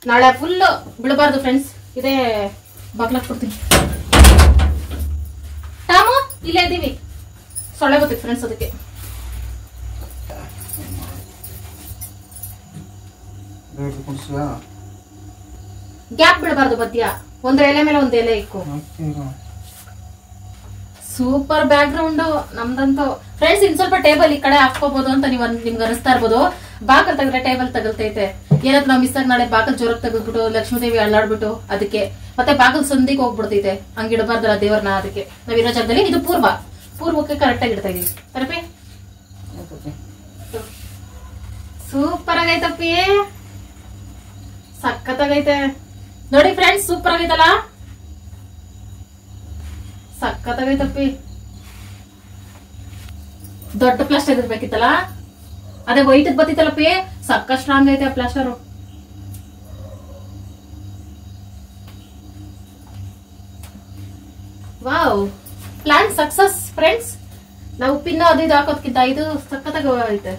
A: ನಾಳೆ ಫುಲ್ ಬಿಡಬಾರ್ದು ಫ್ರೆಂಡ್ಸ್. ಇದೇ ಬಾಗ್ಲಾಕ್ ಕೊಡ್ತೀನಿ. ಟಾಮು ಇಲ್ಲೇ ಇದ್ದೀವಿ, ಸೊಳ್ಳೆ ಗೊತ್ತಿತ್ತು ಫ್ರೆಂಡ್ಸ್, ಅದಕ್ಕೆ. ಗ್ಯಾಪ್ ಬಿಡಬಾರ್ದು ಮಧ್ಯ. ಒಂದು ಎಲೆ ಮೇಲೆ ಒಂದು ಎಲೆ ಇಕ್ಕು. ಸೂಪರ್ ಬ್ಯಾಕ್ ಗ್ರೌಂಡ್ ನಮ್ದಂತೂ ಫ್ರೆಂಡ್ಸ್. ಇನ್ ಸ್ವಲ್ಪ ಟೇಬಲ್ ಈ ಕಡೆ ಹಾಕೋಬಹುದು ಅಂತ ನಿಮ್ಗೆ ಅನಿಸ್ತಾ ಇರ್ಬೋದು. ಬಾಕಲ್ ತೆಗೆದ್ರೆ ಟೇಬಲ್ ತಗಲ್ತೈತೆ. ಏನಾದ್ರು ನಾವು ಮಿಸ್ ಆಗಿ ನಾಳೆ ಬಾಕಲ್ ಜೋರಾಗಿ ತೆಗೆದ್ಬಿಟ್ಟು ಲಕ್ಷ್ಮೀದೇವಿ ಅಳ್ಳಾಡ್ಬಿಟ್ಟು ಅದಕ್ಕೆ ಮತ್ತೆ ಬಾಗಿಲು ಸಂದಿಗೆ ಹೋಗ್ಬಿಡ್ತೈತೆ, ಹಂಗಿಡಬಾರ್ದಲ್ಲ ದೇವ್ರನ್ನ. ಅದಕ್ಕೆ ನಾವಿರೋ ಜಾಗದಲ್ಲಿ ಇದು ಪೂರ್ವಕ್ಕೆ ಕರೆಕ್ಟ್ ಆಗಿ ಇಡ್ತಾ ಇದೀವಿ. ತರಪಿ ಸೂಪರ್ ಆಗೈತಪ್ಪಿ, ಸಖತ್ತಾಗೈತೆ ನೋಡಿ ಫ್ರೆಂಡ್ಸ್. ಸೂಪರ್ ಆಗೈತಲ್ಲ, ಸಖತ್ತಾಗೈತಪ್ಪಿ. ದೊಡ್ಡ ಪ್ಲಾಸ್ಟರ್ ಇರ್ಬೇಕಿತ್ತಲ್ಲ, ಅದೇ ವೈಟ್ ಬತ್ತಿತ್ತಲ್ಲಪ್ಪಿ, ಸಕ್ಕ ಸ್ಟ್ರಾಂಗ್ ಐತೆ ಆ plaster. Wow, plan success friends. ನಾವು ಪಿನ್ ಅದು ಇದು ಹಾಕೋದ್ಕಿಂತ ಇದು ಸಖತ್ತಾಗಿ ಐತೆ,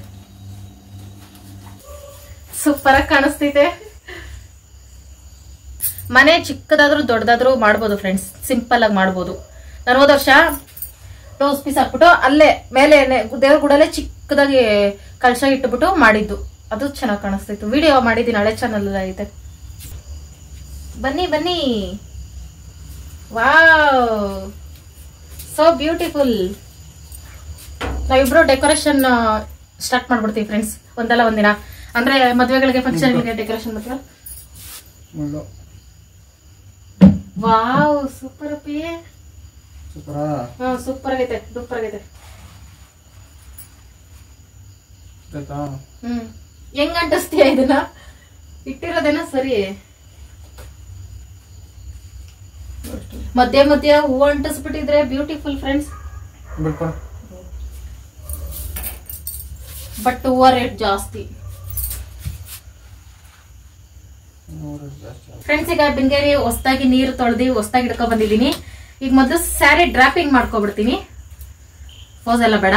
A: ಸೂಪರ್ ಆಗಿ ಕಾಣಿಸ್ತೈತೆ. ಮನೆ ಚಿಕ್ಕದಾದ್ರೂ ದೊಡ್ಡದಾದ್ರೂ ಮಾಡ್ಬೋದು ಫ್ರೆಂಡ್ಸ್, ಸಿಂಪಲ್ ಆಗಿ ಮಾಡ್ಬೋದು. ನಾನು ಹೋದ ವರ್ಷ ಬ್ಲೌಸ್ ಪೀಸ್ ಹಾಕ್ಬಿಟ್ಟು ಅಲ್ಲೇ ಮೇಲೆ ದೇವ್ರ ಗುಡಲ್ಲೇ ಚಿಕ್ಕದಾಗಿ ಕಳಶ ಇಟ್ಬಿಟ್ಟು ಮಾಡಿದ್ದು, ಅದು ಚೆನ್ನಾಗಿ ಕಾಣಿಸ್ತಿತ್ತು. ವಿಡಿಯೋ ಮಾಡಿದ್ದೀನಿ, ಹಳೆ ಚಾನಲ್ ಐತೆ, ಬನ್ನಿ ಬನ್ನಿ. Wow, so beautiful. ನಾವಿಬ್ರು ಡೆಕೋರೇಷನ್ ಸ್ಟಾರ್ಟ್ ಮಾಡ್ಬಿಡ್ತೀವಿ ಫ್ರೆಂಡ್ಸ್, ಒಂದಲ್ಲ ಒಂದಿನ. ಅಂದ್ರೆ ಮದ್ವೆಗಳಿಗೆ, ಫಂಕ್ಷನ್ಗಳಿಗೆ ಡೆಕೋರೇಷನ್ ಮಾಡ್ತೀವಿ. ವಾವ್, ಸೂಪರ್ ಅಪ್ಪಿ, ಸೂಪರ್ ಆಗೈತೆ, ಸೂಪರ್ ಆಗೈತೆ. ಹೆಂಗ್ ಅಂಟಿಸ್ತೀಯ ಇದನ್ನ? ಇಟ್ಟಿರೋದೇನ ಸರಿ. ಮಧ್ಯ ಹೂವು ಅಂಟಿಸ್ಬಿಟ್ಟಿದ್ರೆ ಬ್ಯೂಟಿಫುಲ್ ಫ್ರೆಂಡ್ಸ್. ಬಟ್ ಹೂವ ರೇಟ್ ಜಾಸ್ತಿ ಫ್ರೆಂಡ್ಸ್. ಈಗ ಬಿಂಗೇರಿ ಹೊಸದಾಗಿ ನೀರು ತೊಳೆದಿ ಹೊಸದಾಗಿ ಇಡ್ಕೊ ಬಂದಿದ್ದೀನಿ. ಈಗ ಮೊದಲು ಸ್ಯಾರಿ ಡ್ರಾಪಿಂಗ್ ಮಾಡ್ಕೊಬಿಡ್ತೀನಿ. ಫೋಸ್ ಎಲ್ಲ ಬೇಡ,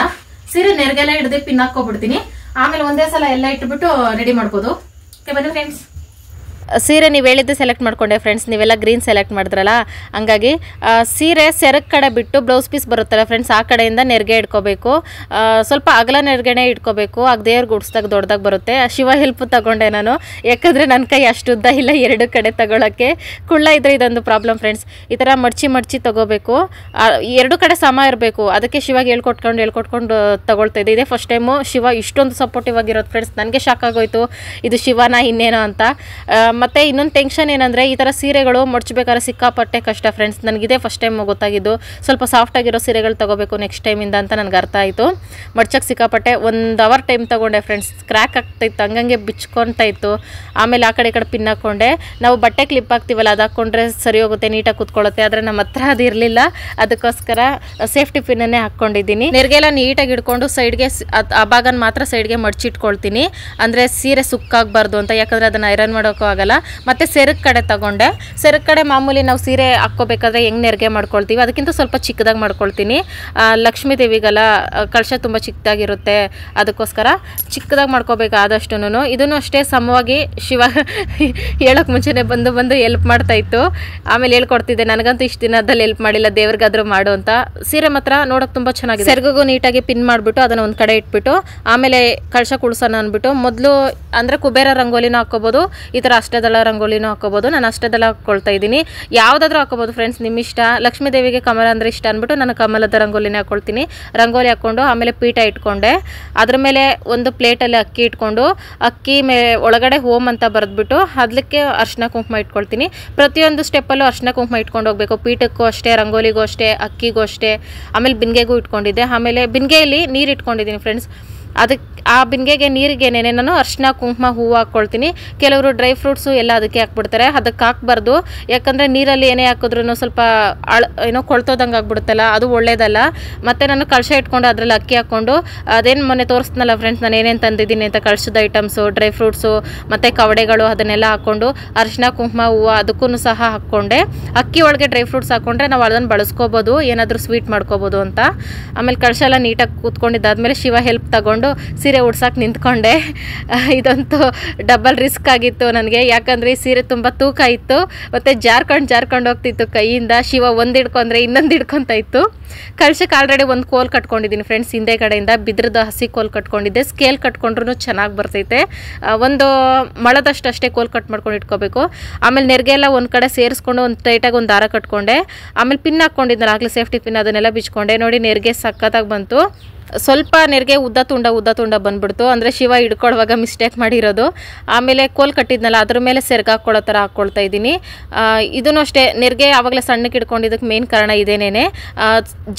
A: ಸೀರೆ ನೆರ್ಗೆಲ್ಲ ಹಿಡ್ದು ಪಿನ್ ಹಾಕೋಬಿಡ್ತೀನಿ. ಆಮೇಲೆ ಒಂದೇ ಸಲ ಎಲ್ಲ ಇಟ್ಬಿಟ್ಟು ರೆಡಿ ಮಾಡ್ಬೋದು. ಓಕೆ ಬನ್ನಿ ಫ್ರೆಂಡ್ಸ್. ಸೀರೆ ನೀವು ಹೇಳಿದ್ದು ಸೆಲೆಕ್ಟ್ ಮಾಡ್ಕೊಂಡೆ ಫ್ರೆಂಡ್ಸ್, ನೀವೆಲ್ಲ ಗ್ರೀನ್ ಸೆಲೆಕ್ಟ್ ಮಾಡಿದ್ರಲ್ಲ, ಹಂಗಾಗಿ ಸೀರೆ ಸೆರಗ್ ಕಡೆ ಬಿಟ್ಟು ಬ್ಲೌಸ್ ಪೀಸ್ ಬರುತ್ತಲ್ಲ ಫ್ರೆಂಡ್ಸ್, ಆ ಕಡೆಯಿಂದ ನೆರಿಗೆ ಇಟ್ಕೋಬೇಕು. ಸ್ವಲ್ಪ ಅಗಲ ನೆರಿಗೆನೆ ಇಟ್ಕೋಬೇಕು, ಆಗ ದೇವ್ರಿಗೆ ಗುಡ್ಸ್ದಾಗ ದೊಡ್ಡದಾಗಿ ಬರುತ್ತೆ. ಶಿವ ಹೆಲ್ಪ್ ತಗೊಂಡೆ ನಾನು, ಯಾಕಂದರೆ ನನ್ನ ಕೈ ಅಷ್ಟು ಉದ್ದ ಇಲ್ಲ ಎರಡು ಕಡೆ ತಗೊಳಕ್ಕೆ. ಕುಳ್ಳ ಇದ್ರೆ ಇದೊಂದು ಪ್ರಾಬ್ಲಮ್ ಫ್ರೆಂಡ್ಸ್. ಈ ಥರ ಮಡ್ಚಿ ತಗೋಬೇಕು, ಎರಡು ಕಡೆ ಸಮ ಇರಬೇಕು. ಅದಕ್ಕೆ ಶಿವಾಗ ಹೇಳ್ಕೊಟ್ಕೊಂಡು ತಗೊಳ್ತಾ ಇದ್ದೆ. ಇದೇ ಫಸ್ಟ್ ಟೈಮು ಶಿವ ಇಷ್ಟೊಂದು ಸಪೋರ್ಟಿವ್ ಆಗಿರೋದು ಫ್ರೆಂಡ್ಸ್. ನನಗೆ ಶಾಕ್ ಆಗೋಯ್ತು, ಇದು ಶಿವನ ಇನ್ನೇನೋ ಅಂತ. ಮತ್ತು ಇನ್ನೊಂದು ಟೆನ್ಷನ್ ಏನಂದರೆ, ಈ ಥರ ಸೀರೆಗಳು ಮಡ್ಚಬೇಕಾದ್ರೆ ಸಿಕ್ಕಾಪಟ್ಟೆ ಕಷ್ಟ ಫ್ರೆಂಡ್ಸ್. ನನಗಿದೇ ಫಸ್ಟ್ ಟೈಮ್ ಗೊತ್ತಾಗಿದ್ದು. ಸ್ವಲ್ಪ ಸಾಫ್ಟಾಗಿರೋ ಸೀರೆಗಳು ತೊಗೋಬೇಕು ನೆಕ್ಸ್ಟ್ ಟೈಮಿಂದ ಅಂತ ನನಗೆ ಅರ್ಥ ಆಯಿತು. ಮಡ್ಚಕ್ಕೆ ಸಿಕ್ಕಾಪಟ್ಟೆ 1 ಅವರ್ ಟೈಮ್ ತೊಗೊಂಡೆ ಫ್ರೆಂಡ್ಸ್. ಕ್ರ್ಯಾಕ್ ಆಗ್ತಾಯಿತ್ತು, ಹಂಗಂಗೆ ಬಿಚ್ಕೊತಾ ಇತ್ತು. ಆಮೇಲೆ ಆ ಕಡೆ ಈ ಕಡೆ ಪಿನ್ ಹಾಕ್ಕೊಂಡೆ. ನಾವು ಬಟ್ಟೆ ಕ್ಲಿಪ್ ಹಾಕ್ತೀವಲ್ಲ, ಅದು ಹಾಕ್ಕೊಂಡ್ರೆ ಸರಿ ಹೋಗುತ್ತೆ, ನೀಟಾಗಿ ಕೂತ್ಕೊಳ್ಳುತ್ತೆ. ಆದರೆ ನಮ್ಮ ಹತ್ರ ಅದು ಇರಲಿಲ್ಲ, ಅದಕ್ಕೋಸ್ಕರ ಸೇಫ್ಟಿ ಪಿನ್ನನ್ನೇ ಹಾಕ್ಕೊಂಡಿದ್ದೀನಿ. ನೆರಿಗೆಲ್ಲ ನೀಟಾಗಿ ಇಟ್ಕೊಂಡು ಸೈಡ್ಗೆ ಆ ಭಾಗನ ಮಾತ್ರ ಸೈಡ್ಗೆ ಮಡ್ಚಿಟ್ಕೊಳ್ತೀನಿ, ಅಂದರೆ ಸೀರೆ ಸುಕ್ಕಾಗಬಾರ್ದು ಅಂತ. ಯಾಕಂದರೆ ಅದನ್ನು ಐರನ್ ಮಾಡೋಕ್ಕೂ ಆಗಲ್ಲ. ಮತ್ತೆ ಸೆರಗ್ ಕಡೆ ತಗೊಂಡೆ. ಸೆರಗ್ ಕಡೆ ಮಾಮೂಲಿ ನಾವು ಸೀರೆ ಹಾಕ್ಕೋಬೇಕಾದ್ರೆ ಹೆಂಗೆ ನೆರಿಗೆ ಮಾಡ್ಕೊಳ್ತೀವಿ, ಅದಕ್ಕಿಂತ ಸ್ವಲ್ಪ ಚಿಕ್ಕದಾಗಿ ಮಾಡ್ಕೊಳ್ತೀನಿ. ಲಕ್ಷ್ಮೀ ದೇವಿಗೆಲ್ಲ ಕಳಶ ತುಂಬ ಚಿಕ್ಕದಾಗಿರುತ್ತೆ, ಅದಕ್ಕೋಸ್ಕರ ಚಿಕ್ಕದಾಗಿ ಮಾಡ್ಕೋಬೇಕು ಆದಷ್ಟು. ಇದನ್ನು ಅಷ್ಟೇ ಸಮವಾಗಿ ಶಿವ ಹೇಳೋಕೆ ಮುಂಚೆನೇ ಬಂದು ಹೆಲ್ಪ್ ಮಾಡ್ತಾಯಿತ್ತು. ಆಮೇಲೆ ಹೇಳ್ಕೊಡ್ತಿದ್ದೆ, ನನಗಂತೂ ಇಷ್ಟು ದಿನದಲ್ಲಿ ಹೆಲ್ಪ್ ಮಾಡಿಲ್ಲ, ದೇವ್ರಿಗಾದ್ರೂ ಮಾಡು ಅಂತ. ಸೀರೆ ಮಾತ್ರ ನೋಡೋಕೆ ತುಂಬ ಚೆನ್ನಾಗಿದೆ. ಸೆರಗಿಗೂ ನೀಟಾಗಿ ಪಿನ್ ಮಾಡಿಬಿಟ್ಟು ಅದನ್ನು ಒಂದು ಕಡೆ ಇಟ್ಬಿಟ್ಟು ಆಮೇಲೆ ಕಳಶ ಕುಳ್ಸೋಣ ಅಂದ್ಬಿಟ್ಟು, ಮೊದಲು ಅಂದರೆ ಕುಬೇರ ರಂಗೋಲಿನೂ ಹಾಕ್ಕೋಬೋದು, ಈ ಥರ ಅಷ್ಟದಳ ರಂಗೋಲಿನೂ ಹಾಕೋಬೋದು. ನಾನು ಅಷ್ಟದಳ ಹಾಕ್ಕೊಳ್ತಾ ಇದ್ದೀನಿ. ಯಾವುದಾದ್ರೂ ಹಾಕೋಬೋದು ಫ್ರೆಂಡ್ಸ್, ನಿಮ್ಮ ಇಷ್ಟ. ಲಕ್ಷ್ಮೀ ದೇವಿಗೆ ಕಮಲ ಅಂದರೆ ಇಷ್ಟ ಅಂದ್ಬಿಟ್ಟು ನಾನು ಕಮಲದ ರಂಗೋಲಿನೇ ಹಾಕ್ಕೊಳ್ತೀನಿ. ರಂಗೋಲಿ ಹಾಕ್ಕೊಂಡು ಆಮೇಲೆ ಪೀಠ ಇಟ್ಕೊಂಡೆ. ಅದ್ರ ಮೇಲೆ ಒಂದು ಪ್ಲೇಟಲ್ಲಿ ಅಕ್ಕಿ ಇಟ್ಕೊಂಡು, ಅಕ್ಕಿ ಒಳಗಡೆ ಹೋಮ್ ಅಂತ ಬರೆದ್ಬಿಟ್ಟು ಅದಕ್ಕೆ ಅರ್ಶಿನ ಕುಂಕುಮ ಇಟ್ಕೊಳ್ತೀನಿ. ಪ್ರತಿಯೊಂದು ಸ್ಟೆಪ್ಪಲ್ಲೂ ಅರ್ಶಿನ ಕುಂಕುಮ ಇಟ್ಕೊಂಡು ಹೋಗಬೇಕು. ಪೀಠಕ್ಕೂ ಅಷ್ಟೇ, ರಂಗೋಲಿಗೂ ಅಷ್ಟೇ, ಅಕ್ಕಿಗೂ ಅಷ್ಟೇ, ಆಮೇಲೆ ಬಿನ್ಗೆಗೂ ಇಟ್ಕೊಂಡಿದ್ದೆ. ಆಮೇಲೆ ಬಿನ್ಗೆಯಲ್ಲಿ ನೀರು ಇಟ್ಕೊಂಡಿದ್ದೀನಿ ಫ್ರೆಂಡ್ಸ್. ಅದಕ್ಕೆ ಆ ಬಿನ್ಗೆಗೆ ನೀರಿಗೆನೇ ನಾನು ಅರ್ಶಿನ ಕುಂಕುಮ ಹೂವು ಹಾಕ್ಕೊಳ್ತೀನಿ. ಕೆಲವರು ಡ್ರೈ ಫ್ರೂಟ್ಸು ಎಲ್ಲ ಅದಕ್ಕೆ ಹಾಕ್ಬಿಡ್ತಾರೆ, ಅದಕ್ಕೆ ಹಾಕ್ಬಾರ್ದು. ಯಾಕಂದರೆ ನೀರಲ್ಲಿ ಏನೇ ಹಾಕಿದ್ರೂ ಸ್ವಲ್ಪ ಏನೋ ಕೊಳ್ತೋದಂಗೆ ಆಗ್ಬಿಡುತ್ತಲ್ಲ, ಅದು ಒಳ್ಳೇದಲ್ಲ. ಮತ್ತು ನಾನು ಕಳಶ ಇಟ್ಕೊಂಡು ಅದರಲ್ಲಿ ಅಕ್ಕಿ ಹಾಕ್ಕೊಂಡು, ಅದೇನು ಮೊನ್ನೆ ತೋರಿಸ್ನಲ್ಲ ಫ್ರೆಂಡ್ಸ್ ನಾನು ಏನೇನು ತಂದಿದ್ದೀನಿ ಅಂತ, ಕಳಶದ ಐಟಮ್ಸು, ಡ್ರೈ ಫ್ರೂಟ್ಸು ಮತ್ತು ಕವಡೆಗಳು, ಅದನ್ನೆಲ್ಲ ಹಾಕ್ಕೊಂಡು ಅರ್ಶಿನ ಕುಂಕುಮ ಹೂವು ಅದಕ್ಕೂ ಸಹ ಹಾಕ್ಕೊಂಡೆ. ಅಕ್ಕಿ ಒಳಗೆ ಡ್ರೈ ಫ್ರೂಟ್ಸ್ ಹಾಕ್ಕೊಂಡ್ರೆ ನಾವು ಅದನ್ನು ಬಳಸ್ಕೋಬೋದು, ಏನಾದರೂ ಸ್ವೀಟ್ ಮಾಡ್ಕೋಬೋದು ಅಂತ. ಆಮೇಲೆ ಕಳಶ ಎಲ್ಲ ನೀಟಾಗಿ ಕೂತ್ಕೊಂಡಿದ್ದಾದ್ಮೇಲೆ ಶಿವ ಹೆಲ್ಪ್ ತಗೊಂಡು ಸೀರೆ ಉಡ್ಸಕ್ಕೆ ನಿಂತ್ಕೊಂಡೆ. ಇದಂತೂ ಡಬಲ್ ರಿಸ್ಕ್ ಆಗಿತ್ತು ನನಗೆ, ಯಾಕಂದರೆ ಈ ಸೀರೆ ತುಂಬ ತೂಕ ಇತ್ತು ಮತ್ತು ಜಾರ್ಕೊಂಡು ಹೋಗ್ತಿತ್ತು ಕೈಯಿಂದ. ಶಿವ ಒಂದು ಹಿಡ್ಕೊಂಡ್ರೆ ಇನ್ನೊಂದು ಹಿಡ್ಕೊತಾ ಇತ್ತು. ಕಳಶಕ್ಕೆ ಆಲ್ರೆಡಿ ಒಂದು ಕೋಲ್ ಕಟ್ಕೊಂಡಿದ್ದೀನಿ ಫ್ರೆಂಡ್ಸ್, ಹಿಂದೆ ಕಡೆಯಿಂದ ಬಿದ್ರದ ಹಸಿ ಕೋಲ್ ಕಟ್ಕೊಂಡಿದ್ದೆ. ಸ್ಕೇಲ್ ಕಟ್ಕೊಂಡ್ರೂ ಚೆನ್ನಾಗಿ ಬರ್ತೈತೆ. ಒಂದು ಮೊಳದಷ್ಟು ಅಷ್ಟೇ ಕೋಲ್ ಕಟ್ ಮಾಡ್ಕೊಂಡು ಇಟ್ಕೋಬೇಕು. ಆಮೇಲೆ ನೆರಿಗೆ ಎಲ್ಲ ಒಂದು ಕಡೆ ಸೇರಿಸ್ಕೊಂಡು ಒಂದು ಟೈಟಾಗಿ ಒಂದು ದಾರ ಕಟ್ಕೊಂಡೆ. ಆಮೇಲೆ ಪಿನ್ ಹಾಕ್ಕೊಂಡಿದ್ನಲ್ಲ ಆಗಲೇ ಸೇಫ್ಟಿ ಪಿನ್, ಅದನ್ನೆಲ್ಲ ಬಿಚ್ಕೊಂಡೆ. ನೋಡಿ ನೆರಿಗೆ ಸಕ್ಕತ್ತಾಗಿ ಬಂತು. ಸ್ವಲ್ಪ ನೆರಿಗೆ ಉದ್ದ ತುಂಡ ಬಂದ್ಬಿಡ್ತು. ಅಂದರೆ ಶಿವ ಹಿಡ್ಕೊಳ್ಳುವಾಗ ಮಿಸ್ಟೇಕ್ ಮಾಡಿರೋದು. ಆಮೇಲೆ ಕೋಲ್ ಕಟ್ಟಿದ್ನಲ್ಲ ಅದ್ರ ಮೇಲೆ ಸೆರ್ಗ ಹಾಕ್ಕೊಳ್ಳೋ ಥರ ಹಾಕ್ಕೊಳ್ತಾ ಇದ್ದೀನಿ. ಇದೂ ಅಷ್ಟೇ, ನೆರಿಗೆ ಆವಾಗಲೇ ಸಣ್ಣಕ್ಕೆ ಇಟ್ಕೊಂಡಿದ್ದಕ್ಕೆ ಮೇನ್ ಕಾರಣ ಇದೇನೇನೆ.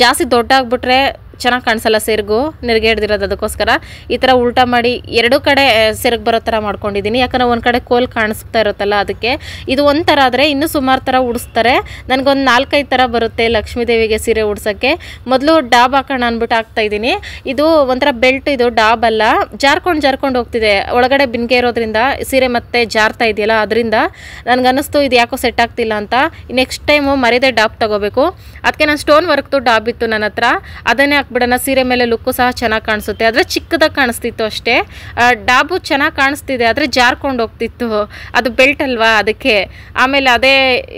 A: ಜಾಸ್ತಿ ದೊಡ್ಡ ಆಗ್ಬಿಟ್ರೆ ಚೆನ್ನಾಗಿ ಕಾಣಿಸಲ್ಲ ಸೆರಗು, ನೆರಿಗೆ ಹಿಡ್ದಿರೋದು. ಅದಕ್ಕೋಸ್ಕರ ಈ ಥರ ಉಲ್ಟಾ ಮಾಡಿ ಎರಡೂ ಕಡೆ ಸೆರಗು ಬರೋ ಥರ ಮಾಡ್ಕೊಂಡಿದ್ದೀನಿ. ಯಾಕಂದರೆ ಒಂದು ಕಡೆ ಕೋಲ್ ಕಾಣಿಸ್ತಾ ಇರುತ್ತಲ್ಲ ಅದಕ್ಕೆ. ಇದು ಒಂಥರ ಆದರೆ ಇನ್ನೂ ಸುಮಾರು ಥರ ಉಡಿಸ್ತಾರೆ. ನನಗೊಂದು 4-5 ಥರ ಬರುತ್ತೆ ಲಕ್ಷ್ಮೀ ದೇವಿಗೆ ಸೀರೆ ಉಡ್ಸೋಕ್ಕೆ. ಮೊದಲು ಡಾಬ್ ಹಾಕೋಣ ಅಂದ್ಬಿಟ್ಟು ಹಾಕ್ತಾಯಿದ್ದೀನಿ. ಇದು ಒಂಥರ ಬೆಲ್ಟ್, ಇದು ಡಾಬ್ ಅಲ್ಲ. ಜಾರ್ಕೊಂಡು ಹೋಗ್ತಿದೆ ಒಳಗಡೆ ಬಿನ್ಗೆ ಇರೋದ್ರಿಂದ, ಸೀರೆ ಮತ್ತೆ ಜಾರ್ತಾ ಇದೆಯಲ್ಲ ಅದರಿಂದ ನನಗನ್ನಿಸ್ತು ಇದು ಯಾಕೋ ಸೆಟ್ ಆಗ್ತಿಲ್ಲ ಅಂತ. ನೆಕ್ಸ್ಟ್ ಟೈಮು ಮರಿದೇ ಡಾಬ್ ತೊಗೋಬೇಕು. ಅದಕ್ಕೆ ನಾನು ಸ್ಟೋನ್ ವರ್ಕ್ದು ಡಾಬ್ ಇತ್ತು ನನ್ನ ಹತ್ರ, ಅದನ್ನೇ ಹಾಕ್ಬಿಡೋಣ. ಸೀರೆ ಮೇಲೆ ಲುಕ್ಕು ಸಹ ಚೆನ್ನಾಗಿ ಕಾಣಿಸುತ್ತೆ. ಆದರೆ ಚಿಕ್ಕದಾಗಿ ಕಾಣಿಸ್ತಿತ್ತು ಅಷ್ಟೇ. ಡಾಬು ಚೆನ್ನಾಗಿ ಕಾಣಿಸ್ತಿದೆ ಆದರೆ ಜಾರ್ಕೊಂಡು ಹೋಗ್ತಿತ್ತು, ಅದು ಬೆಲ್ಟ್ ಅಲ್ವಾ ಅದಕ್ಕೆ. ಆಮೇಲೆ ಅದೇ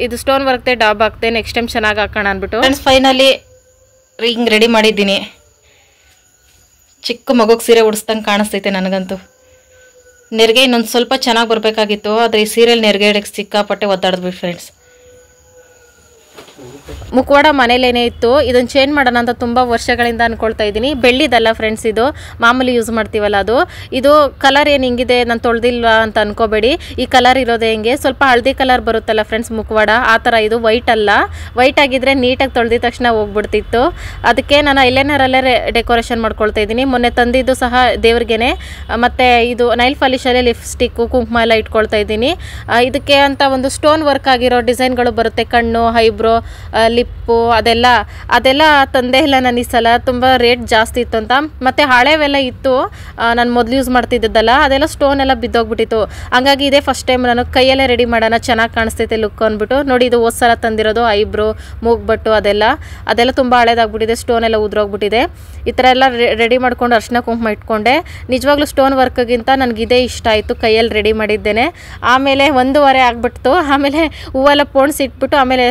A: ಇದು ಸ್ಟೋನ್ ವರ್ಕ್ದೆ ಡಾಬ್ ಹಾಕ್ತೆ, ನೆಕ್ಸ್ಟ್ ಟೈಮ್ ಚೆನ್ನಾಗಿ ಹಾಕೋಣ ಅಂದ್ಬಿಟ್ಟು ಫ್ರೆಂಡ್ಸ್ ಫೈನಲಿ ಹಿಂಗೆ ರೆಡಿ ಮಾಡಿದ್ದೀನಿ. ಚಿಕ್ಕ ಮಗುಗೆ ಸೀರೆ ಉಡಿಸ್ದಂಗೆ ಕಾಣಿಸ್ತೈತೆ ನನಗಂತೂ. ನೆರಿಗೆ ಇನ್ನೊಂದು ಸ್ವಲ್ಪ ಚೆನ್ನಾಗಿ ಬರಬೇಕಾಗಿತ್ತು, ಆದರೆ ಈ ಸೀರೆಯಲ್ಲಿ ನೆರಿಗೆ ಹಿಡಕ್ಕೆ ಸಿಕ್ಕಾಪಟ್ಟೆ ಒದ್ದಾಡಿದ್ವಿ ಫ್ರೆಂಡ್ಸ್. ಮುಖವಾಡ ಮನೇಲೇನೇ ಇತ್ತು, ಇದನ್ನು ಚೇಂಜ್ ಮಾಡೋಣ ಅಂತ ತುಂಬ ವರ್ಷಗಳಿಂದ ಅಂದ್ಕೊಳ್ತಾ ಇದ್ದೀನಿ. ಬೆಳ್ಳಿದಲ್ಲ ಫ್ರೆಂಡ್ಸ್, ಇದು ಮಾಮೂಲಿ ಯೂಸ್ ಮಾಡ್ತೀವಲ್ಲ ಅದು. ಇದು ಕಲರ್ ಏನು ಹಿಂಗಿದೆ, ನಾನು ತೊಳೆದಿಲ್ವಾ ಅಂತ ಅನ್ಕೋಬೇಡಿ. ಈ ಕಲರ್ ಇರೋದೇ ಹಿಂಗೆ, ಸ್ವಲ್ಪ ಹಳದಿ ಕಲರ್ ಬರುತ್ತಲ್ಲ ಫ್ರೆಂಡ್ಸ್ ಮುಖವಾಡ, ಆ ಥರ. ಇದು ವೈಟ್ ಅಲ್ಲ, ವೈಟ್ ಆಗಿದ್ರೆ ನೀಟಾಗಿ ತೊಳೆದಿದ ತಕ್ಷಣ ಹೋಗ್ಬಿಡ್ತಿತ್ತು. ಅದಕ್ಕೆ ನಾನು ಐಲೈನರಲ್ಲೇ ಡೆಕೋರೇಷನ್ ಮಾಡ್ಕೊಳ್ತಾ ಇದ್ದೀನಿ. ಮೊನ್ನೆ ತಂದಿದ್ದು ಸಹ ದೇವ್ರಿಗೇನೆ. ಮತ್ತು ಇದು ನೈಲ್ ಪಾಲಿಶಲ್ಲೇ ಲಿಪ್ಸ್ಟಿಕ್ಕು ಕುಂಕುಮ ಎಲ್ಲ ಇಟ್ಕೊಳ್ತಾ ಇದ್ದೀನಿ. ಇದಕ್ಕೆ ಅಂತ ಒಂದು ಸ್ಟೋನ್ ವರ್ಕ್ ಆಗಿರೋ ಡಿಸೈನ್ಗಳು ಬರುತ್ತೆ, ಕಣ್ಣು, ಐಬ್ರೋ, ಲಿಪ್ಪು, ಅದೆಲ್ಲ ತಂದೆ ಇಲ್ಲ ನಾನು ಈ ಸಲ. ತುಂಬ ರೇಟ್ ಜಾಸ್ತಿ ಇತ್ತು ಅಂತ. ಮತ್ತು ಹಳೆವೆಲ್ಲ ಇತ್ತು ನಾನು ಮೊದಲು ಯೂಸ್ ಮಾಡ್ತಿದ್ದಲ್ಲ, ಅದೆಲ್ಲ ಸ್ಟೋನ್ ಎಲ್ಲ ಬಿದ್ದೋಗ್ಬಿಟ್ಟಿತ್ತು. ಹಂಗಾಗಿ ಇದೇ ಫಸ್ಟ್ ಟೈಮ್ ನಾನು ಕೈಯಲ್ಲೇ ರೆಡಿ ಮಾಡೋಣ, ಚೆನ್ನಾಗಿ ಕಾಣಿಸ್ತೈತೆ ಲುಕ್ ಅಂದ್ಬಿಟ್ಟು. ನೋಡಿ, ಇದು ಹೋದ ಸಲ ತಂದಿರೋದು ಐಬ್ರೋ, ಮೂಗ್ಬಟ್ಟು, ಅದೆಲ್ಲ ತುಂಬ ಹಳೇದಾಗ್ಬಿಟ್ಟಿದೆ, ಸ್ಟೋನ್ ಎಲ್ಲ ಉದ್ರೋಗ್ಬಿಟ್ಟಿದೆ. ಈ ಥರ ಎಲ್ಲ ರೆಡಿ ಮಾಡ್ಕೊಂಡು ಅರ್ಶಿನ ಕುಂಕುಮ ಇಟ್ಕೊಂಡೆ. ನಿಜವಾಗ್ಲೂ ಸ್ಟೋನ್ ವರ್ಕ್ಗಿಂತ ನನಗಿದೇ ಇಷ್ಟ ಆಯಿತು, ಕೈಯಲ್ಲಿ ರೆಡಿ ಮಾಡಿದ್ದೇನೆ. ಆಮೇಲೆ 1:15 ಆಗಿಬಿಡ್ತು. ಆಮೇಲೆ ಹೂವೆಲ್ಲ ಪೋಣಿಸಿಟ್ಬಿಟ್ಟು ಆಮೇಲೆ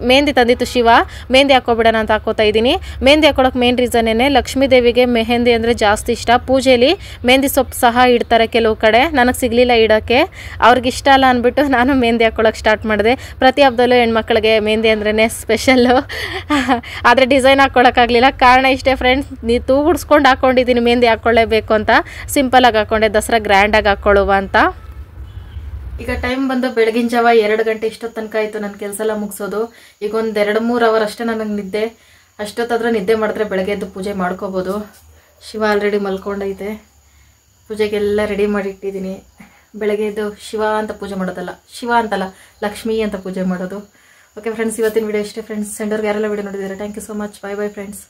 A: ಮೆಹಂದಿ ತಂದಿತ್ತು ಶಿವ, ಮೆಹಂದಿ ಹಾಕೋಬಿಡೋಣ ಅಂತ ಹಾಕೋತಾ ಇದ್ದೀನಿ. ಮೆಹಂದಿ ಹಾಕೊಳ್ಳೋಕೆ ಮೇನ್ ರೀಸನ್ನೇ ಲಕ್ಷ್ಮೀ ದೇವಿಗೆ ಮೆಹಂದಿ ಅಂದರೆ ಜಾಸ್ತಿ ಇಷ್ಟ. ಪೂಜೆಯಲ್ಲಿ ಮೆಹಂದಿ ಸೊಪ್ಪು ಸಹ ಇಡ್ತಾರೆ ಕೆಲವು ಕಡೆ, ನನಗೆ ಸಿಗಲಿಲ್ಲ ಇಡೋಕ್ಕೆ, ಅವ್ರಿಗೆ ಇಷ್ಟ ಅಲ್ಲ ಅಂದ್ಬಿಟ್ಟು ನಾನು ಮೆಹಂದಿ ಹಾಕೊಳ್ಳೋಕೆ ಸ್ಟಾರ್ಟ್ ಮಾಡಿದೆ. ಪ್ರತಿ ಹಬ್ಬದಲ್ಲೂ ಹೆಣ್ಮಕ್ಳಿಗೆ ಮೆಹಂದಿ ಅಂದ್ರೇ ಸ್ಪೆಷಲ್ಲು. ಆದರೆ ಡಿಸೈನ್ ಹಾಕ್ಕೊಳ್ಳೋಕ್ಕಾಗಲಿಲ್ಲ. ಕಾರಣ ಇಷ್ಟೇ ಫ್ರೆಂಡ್ಸ್, ನೀವು ತೂಗುಡ್ಸ್ಕೊಂಡು ಹಾಕ್ಕೊಂಡಿದ್ದೀನಿ ಮೆಹಂದಿ ಹಾಕ್ಕೊಳ್ಳೇಬೇಕು ಅಂತ. ಸಿಂಪಲಾಗಿ ಹಾಕ್ಕೊಂಡೆ, ದಸರಾ ಗ್ರ್ಯಾಂಡಾಗಿ ಹಾಕ್ಕೊಳ್ಳುವ ಅಂತ. ಈಗ ಟೈಮ್ ಬಂದು ಬೆಳಗಿನ ಜಾವ 2 ಗಂಟೆ. ಇಷ್ಟೊತ್ತು ತನಕ ಆಯಿತು ನನ್ನ ಕೆಲಸ ಎಲ್ಲ ಮುಗಿಸೋದು. ಈಗ ಒಂದು 2-3 ಅವರ್ ಅಷ್ಟೇ ನನಗೆ ನಿದ್ದೆ. ಅಷ್ಟೊತ್ತಾದರೂ ನಿದ್ದೆ ಮಾಡಿದ್ರೆ ಬೆಳಗ್ಗೆ ಎದ್ದು ಪೂಜೆ ಮಾಡ್ಕೋಬೋದು. ಶಿವ ಆಲ್ರೆಡಿ ಮಲ್ಕೊಂಡೈತೆ, ಪೂಜೆಗೆಲ್ಲ ರೆಡಿ ಮಾಡಿ ಇಟ್ಟಿದ್ದೀನಿ. ಬೆಳಗ್ಗೆ ಎದ್ದು ಶಿವ ಅಂತ ಪೂಜೆ ಮಾಡೋದಲ್ಲ, ಶಿವ ಅಂತಲ್ಲ ಲಕ್ಷ್ಮೀ ಅಂತ ಪೂಜೆ ಮಾಡೋದು. ಓಕೆ ಫ್ರೆಂಡ್ಸ್, ಇವತ್ತಿನ ವಿಡಿಯೋ ಇಷ್ಟೇ ಫ್ರೆಂಡ್ಸ್. ಸೆಂಡರ್ಗೆ ಯಾರೆಲ್ಲ ವಿಡಿಯೋ ನೋಡಿದ್ದೀರಾ, thank you so much. Bye bye friends.